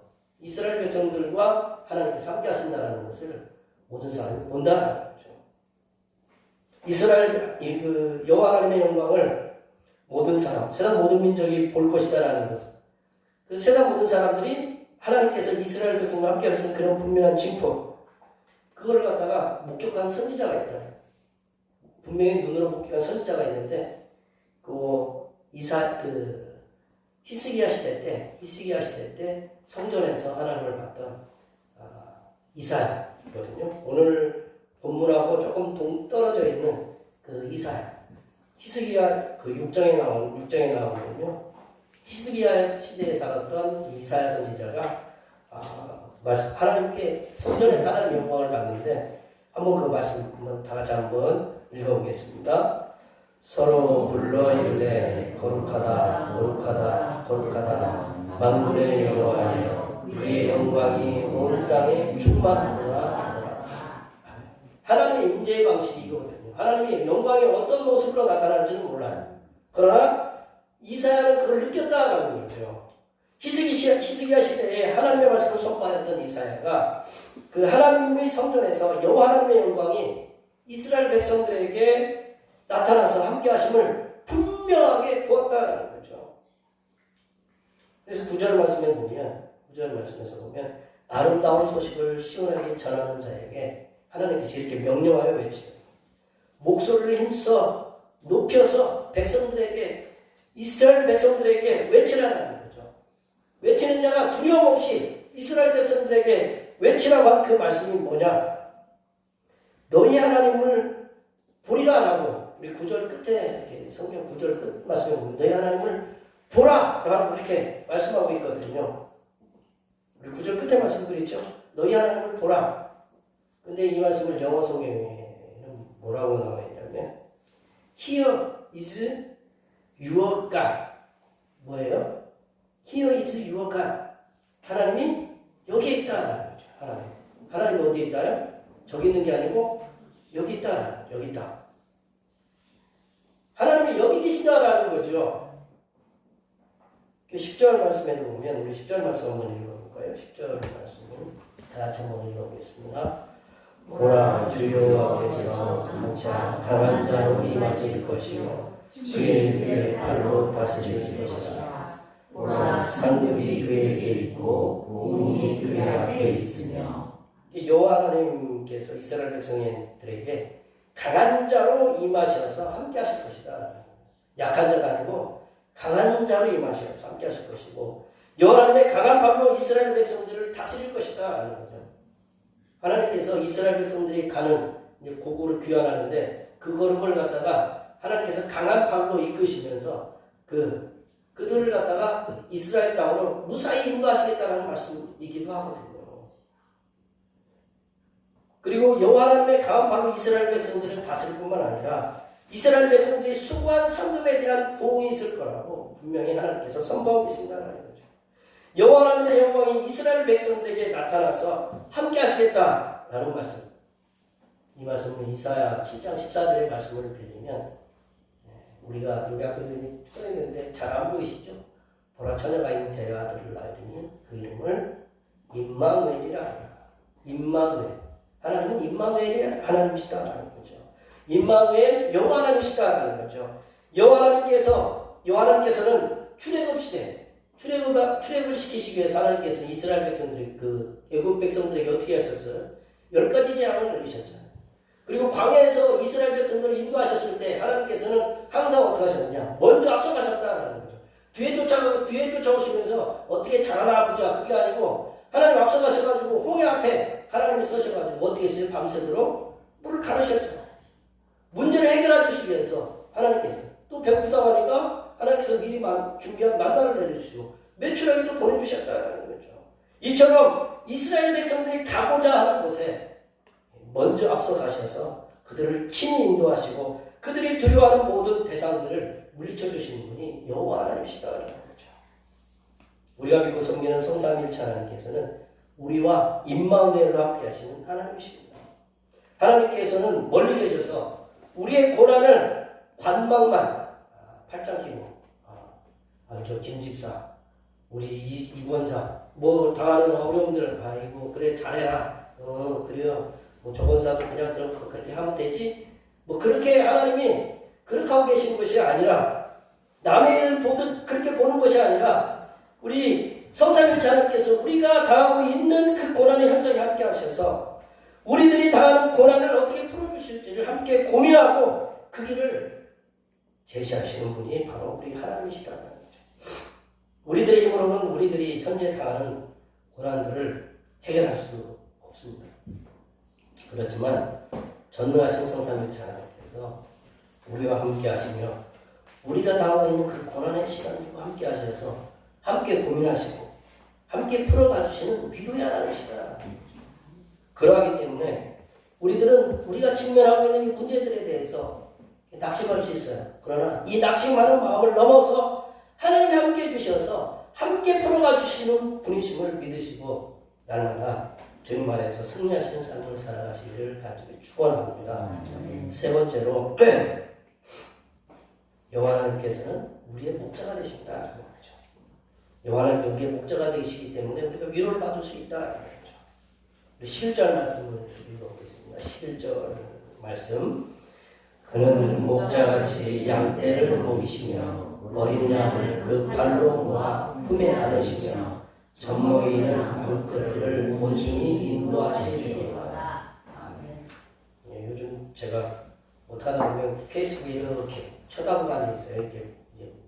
이스라엘 백성들과 하나님께서 함께 하신다는 것을 모든 사람이 본다는 거죠. 이스라엘 여호와 하나님의 영광을 모든 사람, 세상 모든 민족이 볼 것이다라는 것. 그 세상 모든 사람들이 하나님께서 이스라엘 백성과 함께 하신 그런 분명한 징표, 그걸 갖다가 목격한 선지자가 있다. 분명히 눈으로 목격한 선지자가 있는데, 히스기야 시대 때 성전에서 하나님을 봤던 이사야거든요. 오늘 본문하고 조금 동떨어져 있는 그 이사야. 히스기야 그 6장에 나오거든요. 히스기야 시대에 살았던 이사야 선지자가 하나님께 성전에서 하나님의 영광을 봤는데, 한번 그 말씀 다 같이 한번 읽어보겠습니다. 서로 불러 이르되 거룩하다 거룩하다 거룩하다 만군의 여호와여 그의 영광이 온 땅에 충만하노라 하더라. 하나님의 임재의 방식이 이거거든요. 하나님의 영광이 어떤 모습으로 나타나는지는 몰라요. 그러나 이사야는 그걸 느꼈다라는 거죠. 히스기야 시대에 하나님의 말씀을 선포하였던 이사야가 그 하나님의 성전에서 여호와 하나님의 영광이 이스라엘 백성들에게 나타나서 함께 하심을 분명하게 보았다라는 거죠. 그래서 9절 말씀에서 보면 아름다운 소식을 시원하게 전하는 자에게 하나님께서 이렇게 명령하여 외치는, 목소리를 힘써 높여서 이스라엘 백성들에게 외치라는 거죠. 외치는 자가 두려움 없이 이스라엘 백성들에게 외치라고 한 그 말씀이 뭐냐? 너희 하나님을 보리라 하고, 우리 9절 끝에 성경 9절 끝 말씀에 보면 너희 하나님을 보라 라고 이렇게 말씀하고 있거든요. 우리 9절 끝에 말씀도 있죠. 너희 하나님을 보라. 근데 이 말씀을 영어 성경에는 뭐라고 나와 있냐면 Here is your God. 뭐예요? Here is your God. 하나님이 여기에 있다라는 거죠. 하나님 어디에 있다요? 저기 있는 게 아니고 여기 있다. 여기 있다. 하나님이 여기 계시다라는 거죠. 10절 말씀에도 보면, 우리 10절 말씀 한번 읽어볼까요? 10절 말씀을 다 같이 한번 읽어보겠습니다. 보라, 주 여호와께서 장차 강한 자로 임하실 것이요 그의 위에 발로 다스리실 것이라. 보라, 상급이 그에게 있고 운이 그의 앞에 있으며. 여호와 하나님께서 이스라엘 백성들에게 강한 자로 임하셔서 함께 하실 것이다. 약한 자가 아니고 강한 자로 임하셔서 함께 하실 것이고, 여호와 하나님의 강한 발로 이스라엘 백성들을 다스릴 것이다 라는 거죠. 하나님께서 이스라엘 백성들이 가는 고국을 귀환하는데 그 걸음을 갖다가 하나님께서 강한 발로 이끄시면서 그들을 갖다가 이스라엘 땅으로 무사히 인도하시겠다는 말씀이기도 하거든요. 그리고 여호와 하나님의 강한 발로 이스라엘 백성들을 다스릴 뿐만 아니라 이스라엘 백성들이 수고한 상급에 대한 보응이 있을 거라고 분명히 하나님께서 선포하고 계신다는 거죠. 여호와 하나님의 영광이 이스라엘 백성들에게 나타나서 함께 하시겠다라는 말씀. 이 말씀은 이사야 7장 14절의 말씀을 빌리면, 우리가 여기 앞에 써 있는데 잘 안 보이시죠? 보라, 처녀가 잉태하여 아들을 낳으리니 그 이름을 임마누엘이라 하리라. 임마누엘. 하나님은 임마누엘이 하나님이시다라는 거죠. 임마누엘 여호와 하나님이시다라는 거죠. 여호와 하나님께서는 출애굽 시대 출애굽을 시키시기 위해서 하나님께서 이스라엘 백성들이 애굽 백성들에게 어떻게 하셨어요? 10가지 재앙을 내리셨잖아요. 그리고 광야에서 이스라엘 백성들을 인도하셨을 때 하나님께서는 항상 어떻게 하셨느냐? 먼저 앞서가셨다라는 거죠. 뒤에 쫓아오시면서 어떻게 잘하나 보자, 그게 아니고 하나님 앞서가셔가지고 홍해 앞에 하나님이 서셔가지고 어떻게 했어요? 밤새도록 물을 가르셨죠. 문제를 해결해 주시기 위해서 하나님께서, 또 배고프다고 하니까 하나님께서 미리 준비한 만나를 내려주시고 메추라기도 보내주셨다는 거죠. 이처럼 이스라엘 백성들이 가고자 하는 곳에 먼저 앞서 가셔서 그들을 친히 인도하시고 그들이 두려워하는 모든 대상들을 물리쳐 주시는 분이 여호와 하나님이시다는 거죠. 우리가 믿고 섬기는 성삼일체 하나님께서는 우리와 임마누엘로 함께 하시는 하나님이십니다. 하나님께서는 멀리 계셔서 우리의 고난을 관망만 팔짱 끼고, 저 김집사, 우리 이권사, 뭐 당하는 어려움들 아이고 그래 잘해라. 그래요. 뭐 조건사도 그냥 그렇게 하면 되지. 뭐 그렇게 하나님이 그렇게 하고 계신 것이 아니라 남의 일을 보듯 그렇게 보는 것이 아니라 우리 성삼일체 하나님께서 우리가 당하고 있는 그 고난의 현장에 함께 하셔서 우리들이 당하는 고난을 어떻게 풀어주실지를 함께 고민하고 그 길을 제시하시는 분이 바로 우리 하나님이시다는 거죠. 우리들의 힘으로는 우리들이 현재 당하는 고난들을 해결할 수 없습니다. 그렇지만 전능하신 성삼일체 하나님께서 우리와 함께 하시며 우리가 당하고 있는 그 고난의 시간과 함께 하셔서 함께 고민하시고 함께 풀어가 주시는 위로의 하나님이시다. 그러하기 때문에 우리들은 우리가 직면하고 있는 이 문제들에 대해서 낙심할 수 있어요. 그러나 이 낙심하는 마음을 넘어서 하나님이 함께 해주셔서 함께 풀어가 주시는 분이심을 믿으시고 날마다 주님 안에서 승리하시는 삶을 살아가시기를 간절히 축원합니다. 세 번째로 여호와 하나님께서는 우리의 목자가 되신다는 거죠. 여호와 하나님께서 우리의 목자가 되시기 때문에 우리가 위로를 받을 수 있다는 거죠. 11절 말씀을 읽어보겠습니다. 11절 말씀. 그는 목자같이 양떼를 먹이시며 어린 양을 그 발로 모아 품에 안으시며 젖먹이는 암컷들을 온순히 인도하시리로다. 예, 요즘 제가 못하다 보면 페이스북에 이렇게 쳐다보고 앉아있어요. 이렇게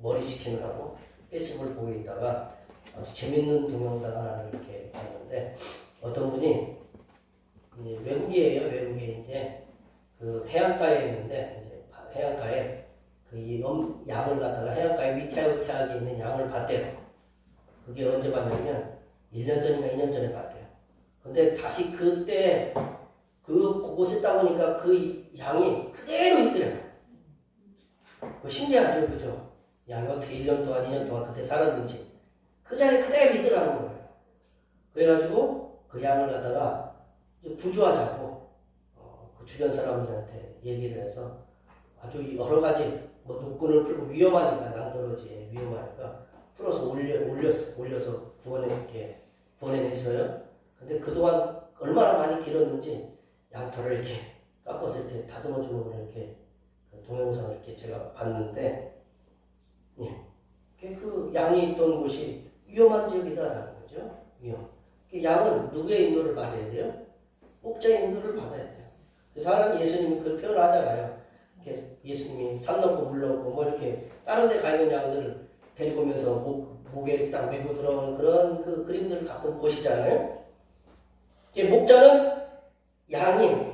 머리 식히느라고 페이스북을 보고 있다가 아주 재밌는 동영상 하나를 이렇게 봤는데 어떤 분이 외국이에요. 외국에 이제 그 해안가에 있는데 이제 해안가에 그 양을 갖다가 해안가에 위태하게 있는 양을 봤대요. 그게 언제 봤냐면 1년 전인가 2년 전에 봤대요. 근데 다시 그때 그곳에 따보니까 그 양이 그대로 있더래요. 그 신기하죠, 그죠? 양이 어떻게 1년 동안 2년 동안 그때 살았는지 그 자리에 그대로 있더라는 거예요. 그래가지고 그 양을 갖다가 구조하자고 그 주변 사람들한테 얘기를 해서 아주 여러 가지 뭐 노끈을 풀고 위험하니까 낭떠러지에 위험하니까 풀어서 올려서 구원해냈어요. 근데 그동안 얼마나 많이 길었는지 양털을 이렇게 깎아서 이렇게 다듬어 주는 걸 이렇게 그 동영상을 이렇게 제가 봤는데, 예. 그 양이 있던 곳이 위험한 지역이다라는 거죠. 위험. 양은 누구의 인도를 받아야 돼요? 목자의 인도를 받아야 돼요. 그래서 하나님 예수님이 그런 표현을 하잖아요. 예수님이 산 넘고 물 넘고 뭐 이렇게 다른 데 가 있는 양들을 데리고 오면서 목에 딱 메고 들어오는 그런 그 그림들을 가끔 보시잖아요.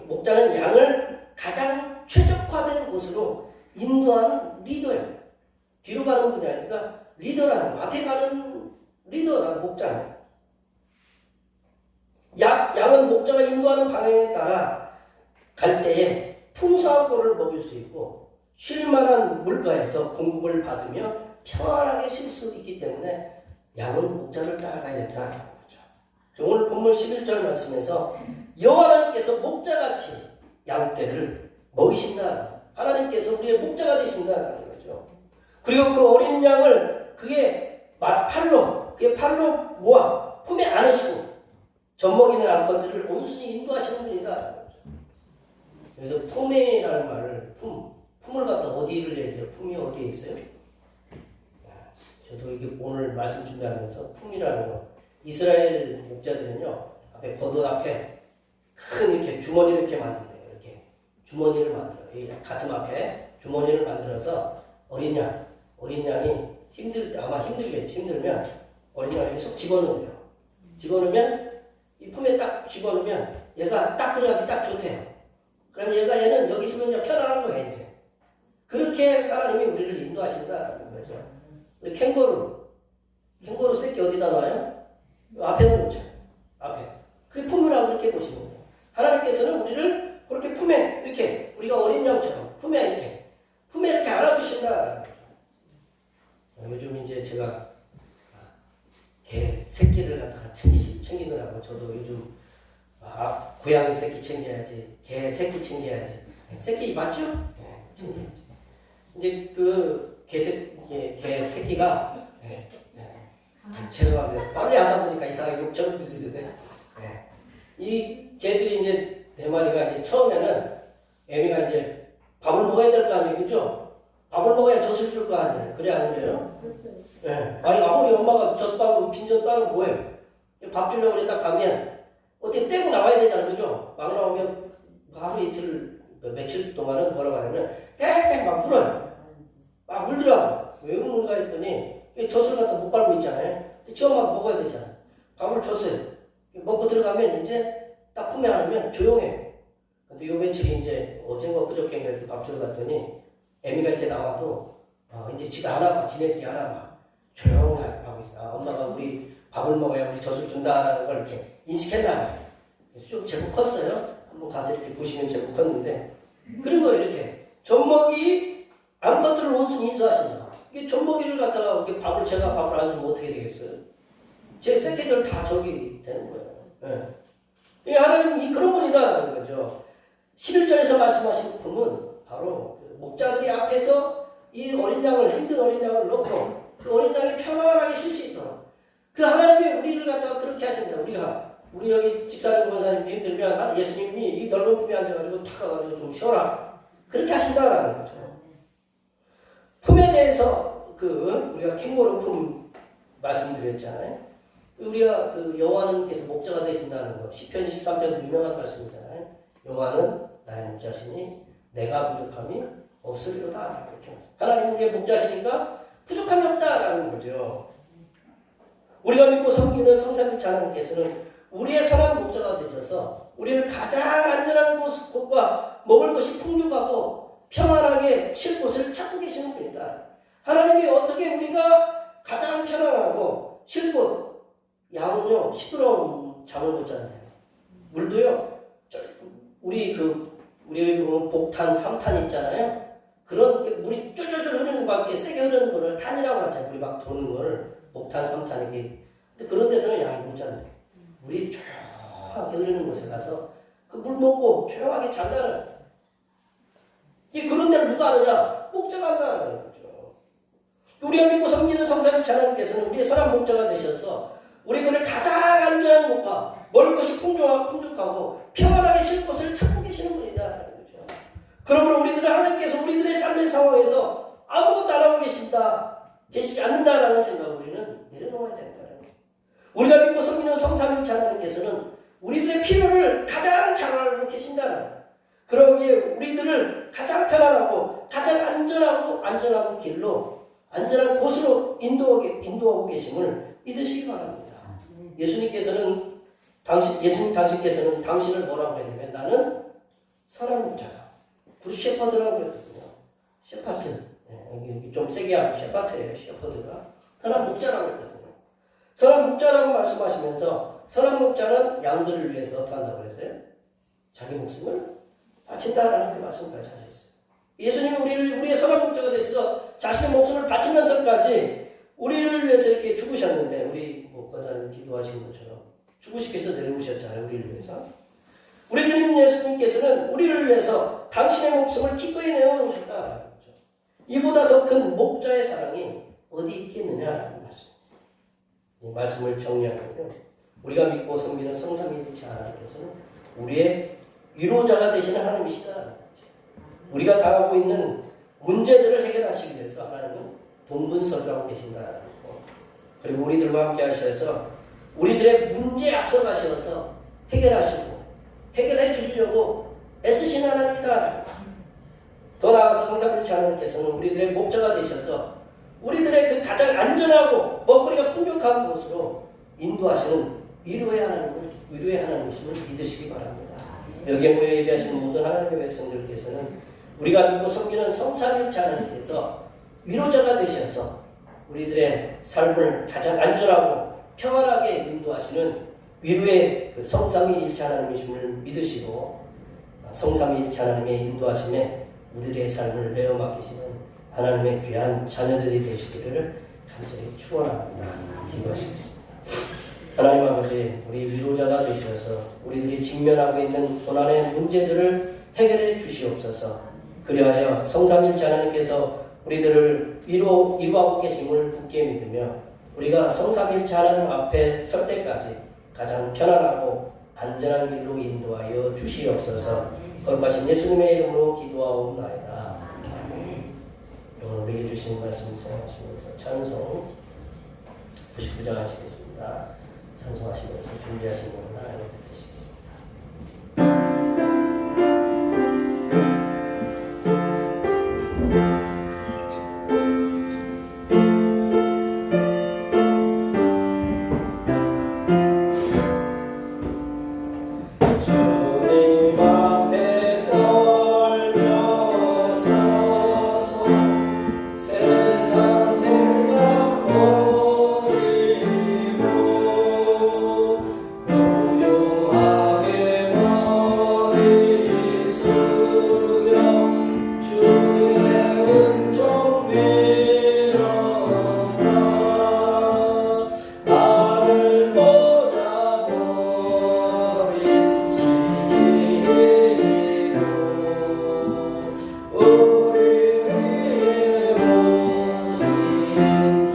목자는 양을 가장 최적화된 곳으로 인도하는 리더예요. 뒤로 가는 분이 아니라 리더라는, 앞에 가는 리더라는 목자는. 양은 목자가 인도하는 방향에 따라 갈 때에 풍성한 꼴을 먹일 수 있고 쉴만한 물가에서 공급을 받으며 평안하게 쉴 수 있기 때문에 양은 목자를 따라가야 된다는 거죠. 오늘 본문 11절 말씀에서 여호와 하나님께서 목자같이 양떼를 먹이신다. 하나님께서 우리의 목자가 되신다는 거죠. 그리고 그 어린 양을 그의 팔로 모아 품에 안으시고 젖먹이는 암컷들을 온순히 인도하시는 분이다. 그래서 품이라는 말을 품을 갖다 어디를 얘기해요? 품이 어디에 있어요? 저도 이게 오늘 말씀 준비하면서 품이라는 거, 이스라엘 목자들은요 앞에 겉옷 앞에 큰 이렇게 주머니를 이렇게 만든대요. 이렇게 주머니를 만들어요. 이 가슴 앞에 주머니를 만들어서 어린 양이 힘들면 어린 양을 계속 집어넣으면 돼요. 집어넣으면 이 품에 딱 집어넣으면 얘가 딱 들어가기 딱 좋대요. 그럼 얘는 여기 있으면 이제 편안한 거예요, 이제. 그렇게 하나님이 우리를 인도하신다는 거죠. 우리 캥거루 새끼 어디다 놔요? 앞에 놓죠. 앞에. 그게 품이라고 그렇게 보시면 돼요. 하나님께서는 우리를 그렇게 품에, 이렇게, 우리가 어린 양처럼 품에 이렇게 안아주신다. 요즘 이제 제가 개 새끼를 갖다가 챙기느라고 저도 요즘 고양이 새끼 챙겨야지, 개 새끼 챙겨야지. 새끼 맞죠? 네, 챙겨야지. 이제 그 개 새끼가 죄송합니다. 빨리 하다 보니까 이상하게 욕처럼 들리는데, 네. 이 개들이 이제 네 마리가 이제 처음에는 애미가 이제 밥을 먹어야 될 거 아니에요, 그죠? 밥을 먹어야 젖을 줄 거 아니에요. 그래 안 그래요? 네. 아니 아무리 엄마가 젖밥은 빈젖 따로 뭐예요? 밥 주려고 그랬다 가면 어떻게 떼고 나와야 되잖아요, 그죠? 막 나오면 하루 이틀 며칠 동안은 뭐라고 하냐면 깨깨 막 물어요. 막 울더라고. 왜 우는가 했더니 젖을 갖다 못 밟고 있잖아요. 근데 지 엄마가 먹어야 되잖아. 밥을 줬어요. 먹고 들어가면 이제 딱 품에 안으면 조용해. 근데 요 며칠이 이제 어젠가 그저께인가 이렇게 밥 주러 갔더니 애미가 이렇게 나와도 이제 지가 안 와봐. 지네들이 안 와봐. 조용하게 하고 있어. 엄마가 우리 밥을 먹어야 우리 젖을 준다라는 걸 이렇게 인식했나 봐요. 그래서 좀 제법 컸어요. 한번 가서 이렇게 보시면 제법 컸는데 그리고 이렇게 젖먹이 암컷들을 온순히 인수하신다. 이게 젖먹이를 갖다가 이렇게 제가 밥을 안 주면 어떻게 되겠어요? 제 새끼들 다 저기 되는 거예요. 네. 하나님 그런 분이다라는 거죠. 11절에서 말씀하신 분은 바로 그 목자들이 앞에서 이 어린 양을 힘든 어린 양을 놓고 그 어린 양이 편안하게 쉴 수 있도록 그 하나님이 우리를 갖다가 그렇게 하신다. 우리 여기 집사님 권사님도 힘들면 예수님이 이 넓은 품에 앉아가지고 탁 가가지고 좀 쉬어라. 그렇게 하신다라는 거죠. 품에 대해서 우리가 캥거루 품 말씀드렸잖아요. 우리가 여호와님께서 목자가 되신다는 거 시편 23편 유명한 말씀이잖아요. 여호와는 나의 목자시니 내가 부족함이 없으리로다. 이렇게 하나님 우리의 목자시니까 부족함이 없다라는 거죠. 우리가 믿고 섬기는 성삼위일체 하나님께서는 우리의 선한 목자가 되셔서 우리를 가장 안전한 곳과 먹을 것이 풍족하고 평안하게 쉴 곳을 찾고 계시는 분이다. 하나님이 어떻게 우리가 가장 편안하고 쉴 곳, 양은요 시끄러운 잠을 못 잔대요. 물도요 우리 보면 복탄, 삼탄 있잖아요. 그런 물이 쫄쫄쫄 흐르는 막 이렇게 세게 흐르는 거를 탄이라고 하잖아요. 물이 막 도는 거를 목탄, 삼탄이게. 근데 그런 데서는 양이 못 잔대요. 물이 조용하게 흐르는 곳에 가서 그 물 먹고 조용하게 잔다는. 그런 데를 누가 하느냐? 목자가 한다는 거죠. 우리가 믿고 섬기는 성삼위일체 하나님께서는 우리의 선한 목자가 되셔서 우리들을 가장 안전한 곳과 먹을 것이 풍족하고 평안하게 쉴 곳을 찾고 계시는 분이다. 그러므로 우리들은 하나님께서 우리들의 삶의 상황에서 아무것도 안 하고 계시지 않는다라는 생각을 우리는 내려놓아야 된다는 거예요. 우리가 믿고 섬기는 성삼위일체 하나님께서는 우리들의 필요를 가장 잘 알고 계신다는 거예요. 그러기에 우리들을 가장 편안하고 가장 안전한 길로 안전한 곳으로 인도하고 계심을 믿으시기 바랍니다. 예수님 당신께서는 당신을 뭐라고 했냐면 나는 선한 목자다. 굿 셰퍼드라고 그랬거든요. 셰파트. 여기 좀 세게 하고 셰파트예요. 셰퍼드가. 선한 목자라고 그랬거든요. 선한 목자라고 말씀하시면서 선한 목자는 양들을 위해서 어떻게 한다고 그랬어요? 자기 목숨을 바친다라는 그 말씀까지 하셨어요. 예수님이 우리의 선한 목자가 되셔서 자신의 목숨을 바치면서까지 우리를 위해서 이렇게 죽으셨는데 우리 권사님 기도하신 것처럼 죽으시기 위해서 내려오셨잖아요. 우리를 위해서. 우리 주님 예수님께서는 우리를 위해서 당신의 목숨을 기꺼이 내어놓으셨다라는 거죠. 이보다 더 큰 목자의 사랑이 어디 있겠느냐라는 말씀. 이 말씀을 정리하면요. 우리가 믿고 섬기는 성삼위일체 하나님께서는 우리의 위로자가 되시는 하나님이시다라는 거죠. 우리가 당하고 있는 문제들을 해결하시기 위해서 하나님은 동분서주하고 계신다라는 거. 그리고 우리들과 함께 하셔서 우리들의 문제에 앞서 가셔서 해결해 주시려고 애쓰신 하나님이다. 더 나아가서 성삼위일체 하나님께서는 우리들의 목자가 되셔서 우리들의 그 가장 안전하고 먹거리가 풍족한 곳으로 인도하시는 위로의 하나님이심을 믿으시기 바랍니다. 여기에 모여 예배하시는 모든 하나님의 백성들께서는 우리가 믿고 섬기는 성삼위일체 하나님께서 위로자가 되셔서 우리들의 삶을 가장 안전하고 평안하게 인도하시는 위로의 그 성삼위일체 하나님이심을 믿으시고 성삼위일체 하나님의 인도하심에 우리들의 삶을 내어 맡기시는 하나님의 귀한 자녀들이 되시기를 간절히 축원합니다. 기도하시겠습니다. 하나님 아버지, 우리 위로자가 되셔서 우리들이 직면하고 있는 고난의 문제들을 해결해 주시옵소서. 그리하여 성삼위일체 하나님께서 우리들을 위로하고 계심을 굳게 믿으며 우리가 성삼일체 하나님 앞에 설 때까지 가장 편안하고 안전한 길로 인도하여 주시옵소서. 거룩하신 예수님의 이름으로 기도하옵나이다. 오늘 우리에게 주신 말씀 생각하시면서 찬송 99장 하시겠습니다. 찬송하시면서 준비하신 것을 하나님 드리시겠습니다. 주님 앞에 떨며 서서 세상 생각 버리고 고요하게 머리 숙여 주의 은총 빌어라. 나를 꽂아버린 시기로 우리 위에 오신 주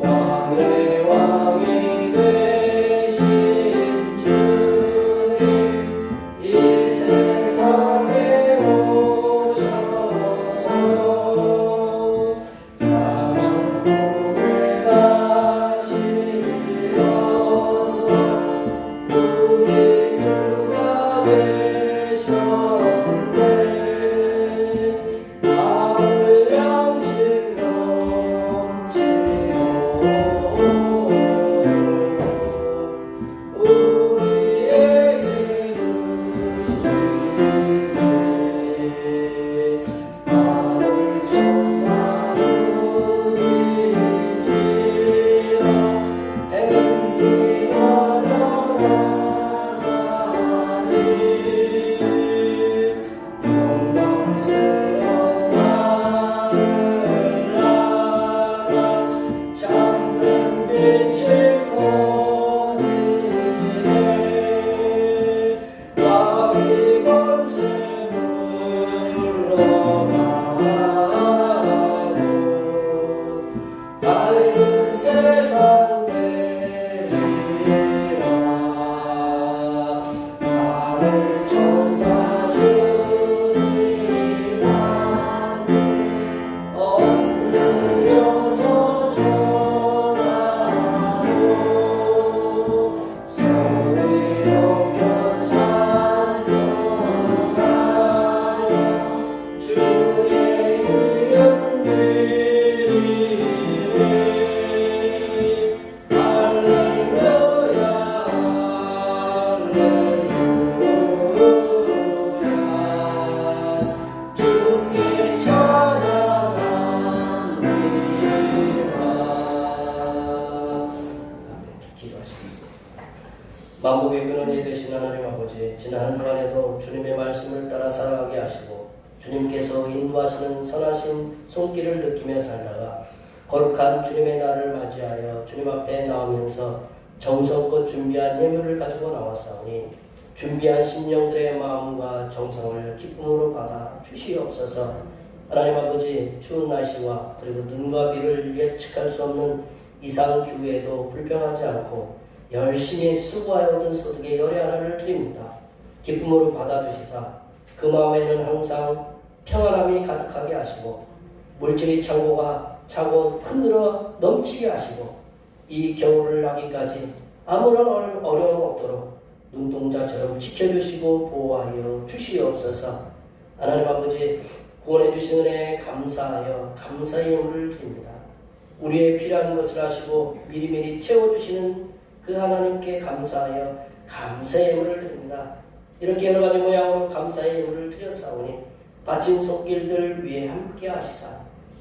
왕의 왕이 되신 주님 이 세상에 오셔서 사랑 보내 가시어서 우리 주가 되셨네. 마을 양식 넘치고 우리에게 주시네. 마을 천사 우리지어 행기와 너나니 영광스러운 하늘나라 참된 빛이 퍼지네. 왕이 권세 물러가고 밝은 세상 되리라. 하늘 천사 주님 앞에 엎드려서 전하고 소리 높여 찬송하며 주의 이름 드리네. 할렐루야 할렐루야 주께 찬양합니다. 기도하시겠습니다. 만국의 근원이 되신 하나님 아버지, 지난 한 주간에도 주님의 말씀을 따라 살아가게 하시고 주님께서 인도하시는 선하신 손길을 느끼며 살다가 거룩한 주님의 날을 맞이하여 주님 앞에 나오면서 정성껏 준비한 예물을 가지고 나왔사오니 준비한 심령들의 마음과 정성을 기쁨으로 받아 주시옵소서. 하나님 아버지, 추운 날씨와 그리고 눈과 비를 예측할 수 없는 이상 기후에도 불평하지 않고 열심히 수고하여 얻은 소득의 열의 하나를 드립니다. 기쁨으로 받아주시사 그 마음에는 항상 평안함이 가득하게 하시고 물질의 창고가 차고 흔들어 넘치게 하시고 이 겨울을 나기까지 아무런 어려움 없도록 눈동자처럼 지켜주시고 보호하여 주시옵소서. 하나님 아버지, 구원해 주신 은혜에 감사하여 감사의 예물을 드립니다. 우리의 필요한 것을 하시고 미리미리 채워주시는 그 하나님께 감사하여 감사의 예물을 드립니다. 이렇게 여러 가지 모양으로 감사의 예물을 드렸사오니 바친 손길들 위에 함께 하시사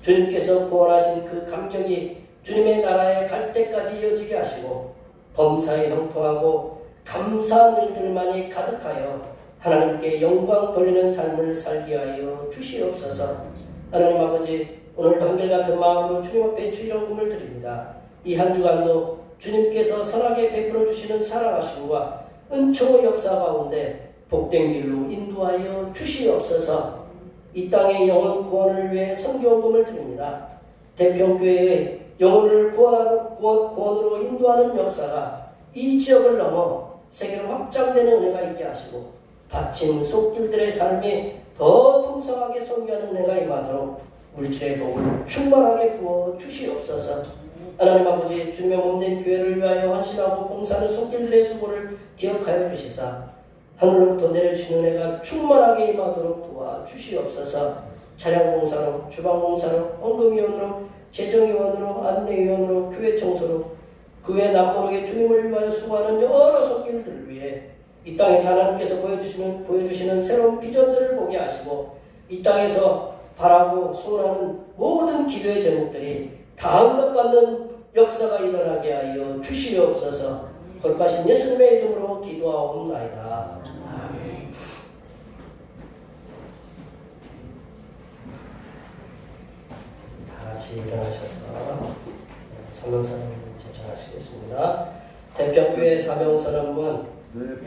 주님께서 구원하신 그 감격이 주님의 나라에 갈 때까지 이어지게 하시고 범사에 형통하고 감사한 일들만이 가득하여 하나님께 영광 돌리는 삶을 살게 하여 주시옵소서. 하나님 아버지, 오늘도 한결같은 마음으로 주님 앞에 주일영금을 드립니다. 이 한 주간도 주님께서 선하게 베풀어 주시는 사랑하심과 은총의 역사 가운데 복된 길로 인도하여 주시옵소서. 이 땅의 영혼 구원을 위해 선교원금을 드립니다. 대평교회의 영혼을 구원으로 인도하는 역사가 이 지역을 넘어 세계로 확장되는 은혜가 있게 하시고 바친 속길들의 삶이 더 풍성하게 소유하는 은혜가 임하도록 물질의 복을 충만하게 부어 주시옵소서. 하나님 아버지, 주님의 몸된 교회를 위하여 헌신하고 봉사하는 손길들의 수고를 기억하여 주시사 하늘로부터 내려주시는 은혜가 충만하게 임하도록 도와주시옵소서. 차량봉사로, 주방봉사로, 헌금위원으로, 재정위원으로, 안내위원으로, 교회 청소로 그 외 남모르게 주님을 위하여 수고하는 여러 손길들을 위해 이 땅에서 하나님께서 보여주시는 새로운 비전들을 보게 하시고 이 땅에서 바라고 소원하는 모든 기도의 제목들이 다 응답받는 역사가 일어나게 하여 주시옵소서. 거룩하신 예수님의 이름으로 기도하옵나이다. 아멘. 다 같이 일어나셔서 사명선언을 제청하시겠습니다. 대평교회 사명선언문.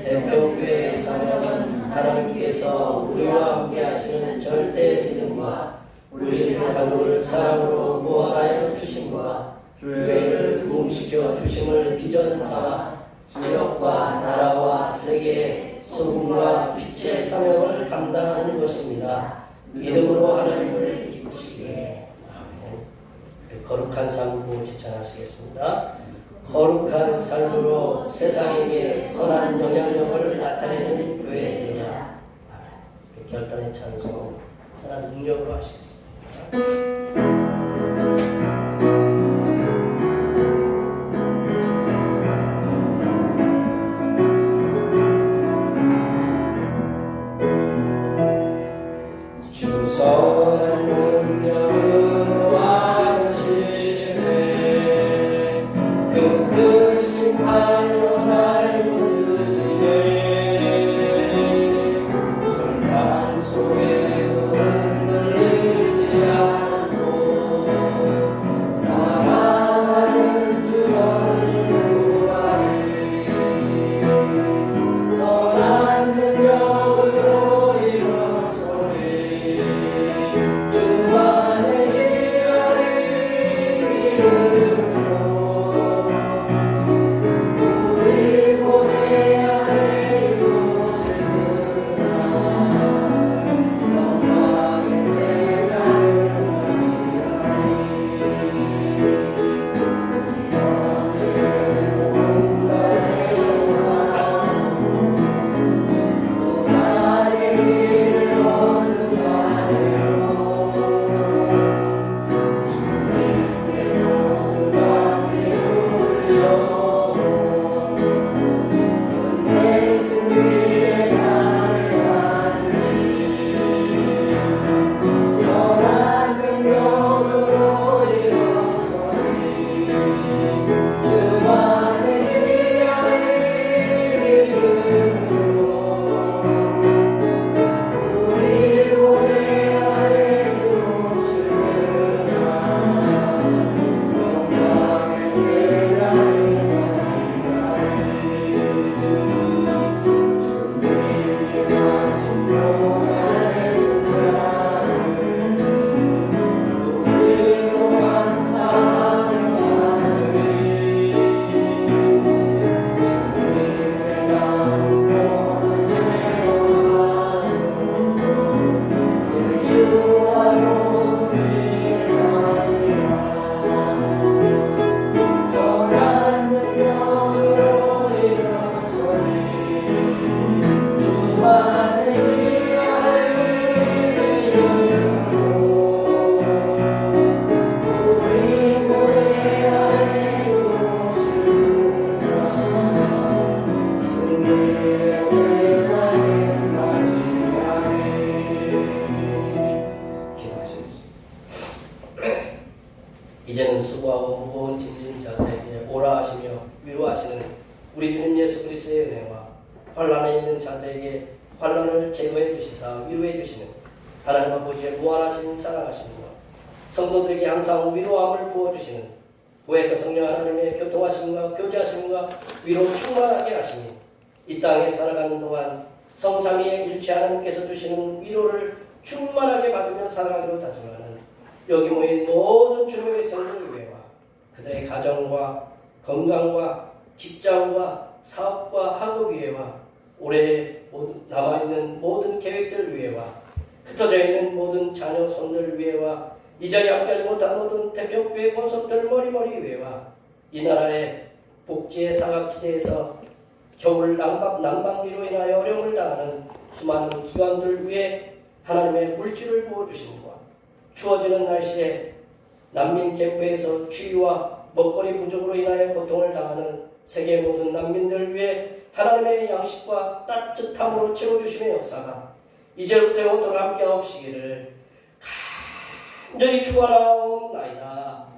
대평교회의 사명은 하나님께서 우리와 함께 하시는 절대 믿음과 우리의 가족을 사랑으로 구원하여 주심과 교회를 부흥시켜 주심을 비전 삼아 지역과 나라와 세계의 소금과 빛의 사명을 감당하는 것입니다. 믿음으로 하나님을 기쁘시게. 아멘. 거룩한 삶으로 지찬하시겠습니다. 거룩한 삶으로 세상에게 선한 영향력을 나타내는 교회 되자. 결단의 찬송 선한 능력으로 하시겠습니다. 주선한 능력으로 하시네 그 큰 심판으로 날 묻으시네 절반 속에 흔들리지 않고 사랑하는 주 너를 구하리 선한 능력으로 일어서리 주만의 지혜를 우리 보내야 해 주시구나 영광의 생각을 맞이하리 이전에는 온갖에서 나의 길을 얻는다요 주님께 모두가 기울여 끝내 승리의 날을 맞으리 선한 능력으로 일어서리 주만의 지혜의 이름으로 우리 보내야 해 주시구나 영광의 생각을 맞이하리 주님께 하신 고난의 승자를 우리로 감사하며 가느니 주님의 나무는 채워가는 예수와로 우리의 삶이라 선한 능력으로 일어서리 주만의 지혜의 이름으로 우리 보내야 해 주시구나 승리의 세상을 맞이하리. 기도하시겠습니다. 이제는 수고하고 무거운 짐진 자들에게 오라 하시며 위로하시는 우리 주님 예수 그리스도의 은혜와 환난에 있는 자들에게 환난을 제거해 주시사 위로해 주시는 하나님 아버지의 무한하신 사랑하심과 성도들에게 항상 위로함을 부어주시는 구에서 성령 하나님의 교통하심과 교제하심과 위로 충만하게 하시니 이 땅에 살아가는 동안 성삼위의 일체 하나님께서 주시는 위로를 충만하게 받으며 살아가기로 다짐하는 여기 모인 모든 주님의 백성들 위해와 그들의 가정과 건강과 직장과 사업과 학업 위해와 올해 남아있는 모든 계획들 위해와 흩어져 있는 모든 자녀 손들 위해와 이 자리에 함께하지 못한 모든 태평교회 권속들 머리머리 위해와 이 나라의 복지의 사각지대에서 겨울 난방비로 인하여 어려움을 당하는 수많은 기관들 위해 하나님의 물질을 부어주심과 추워지는 날씨에 난민 캠프에서 추위와 먹거리 부족으로 인하여 고통을 당하는 세계 모든 난민들 위해 하나님의 양식과 따뜻함으로 채워주심의 역사가 이제부터 영원토록 함께하옵시기를 간절히 축원하옵나이다.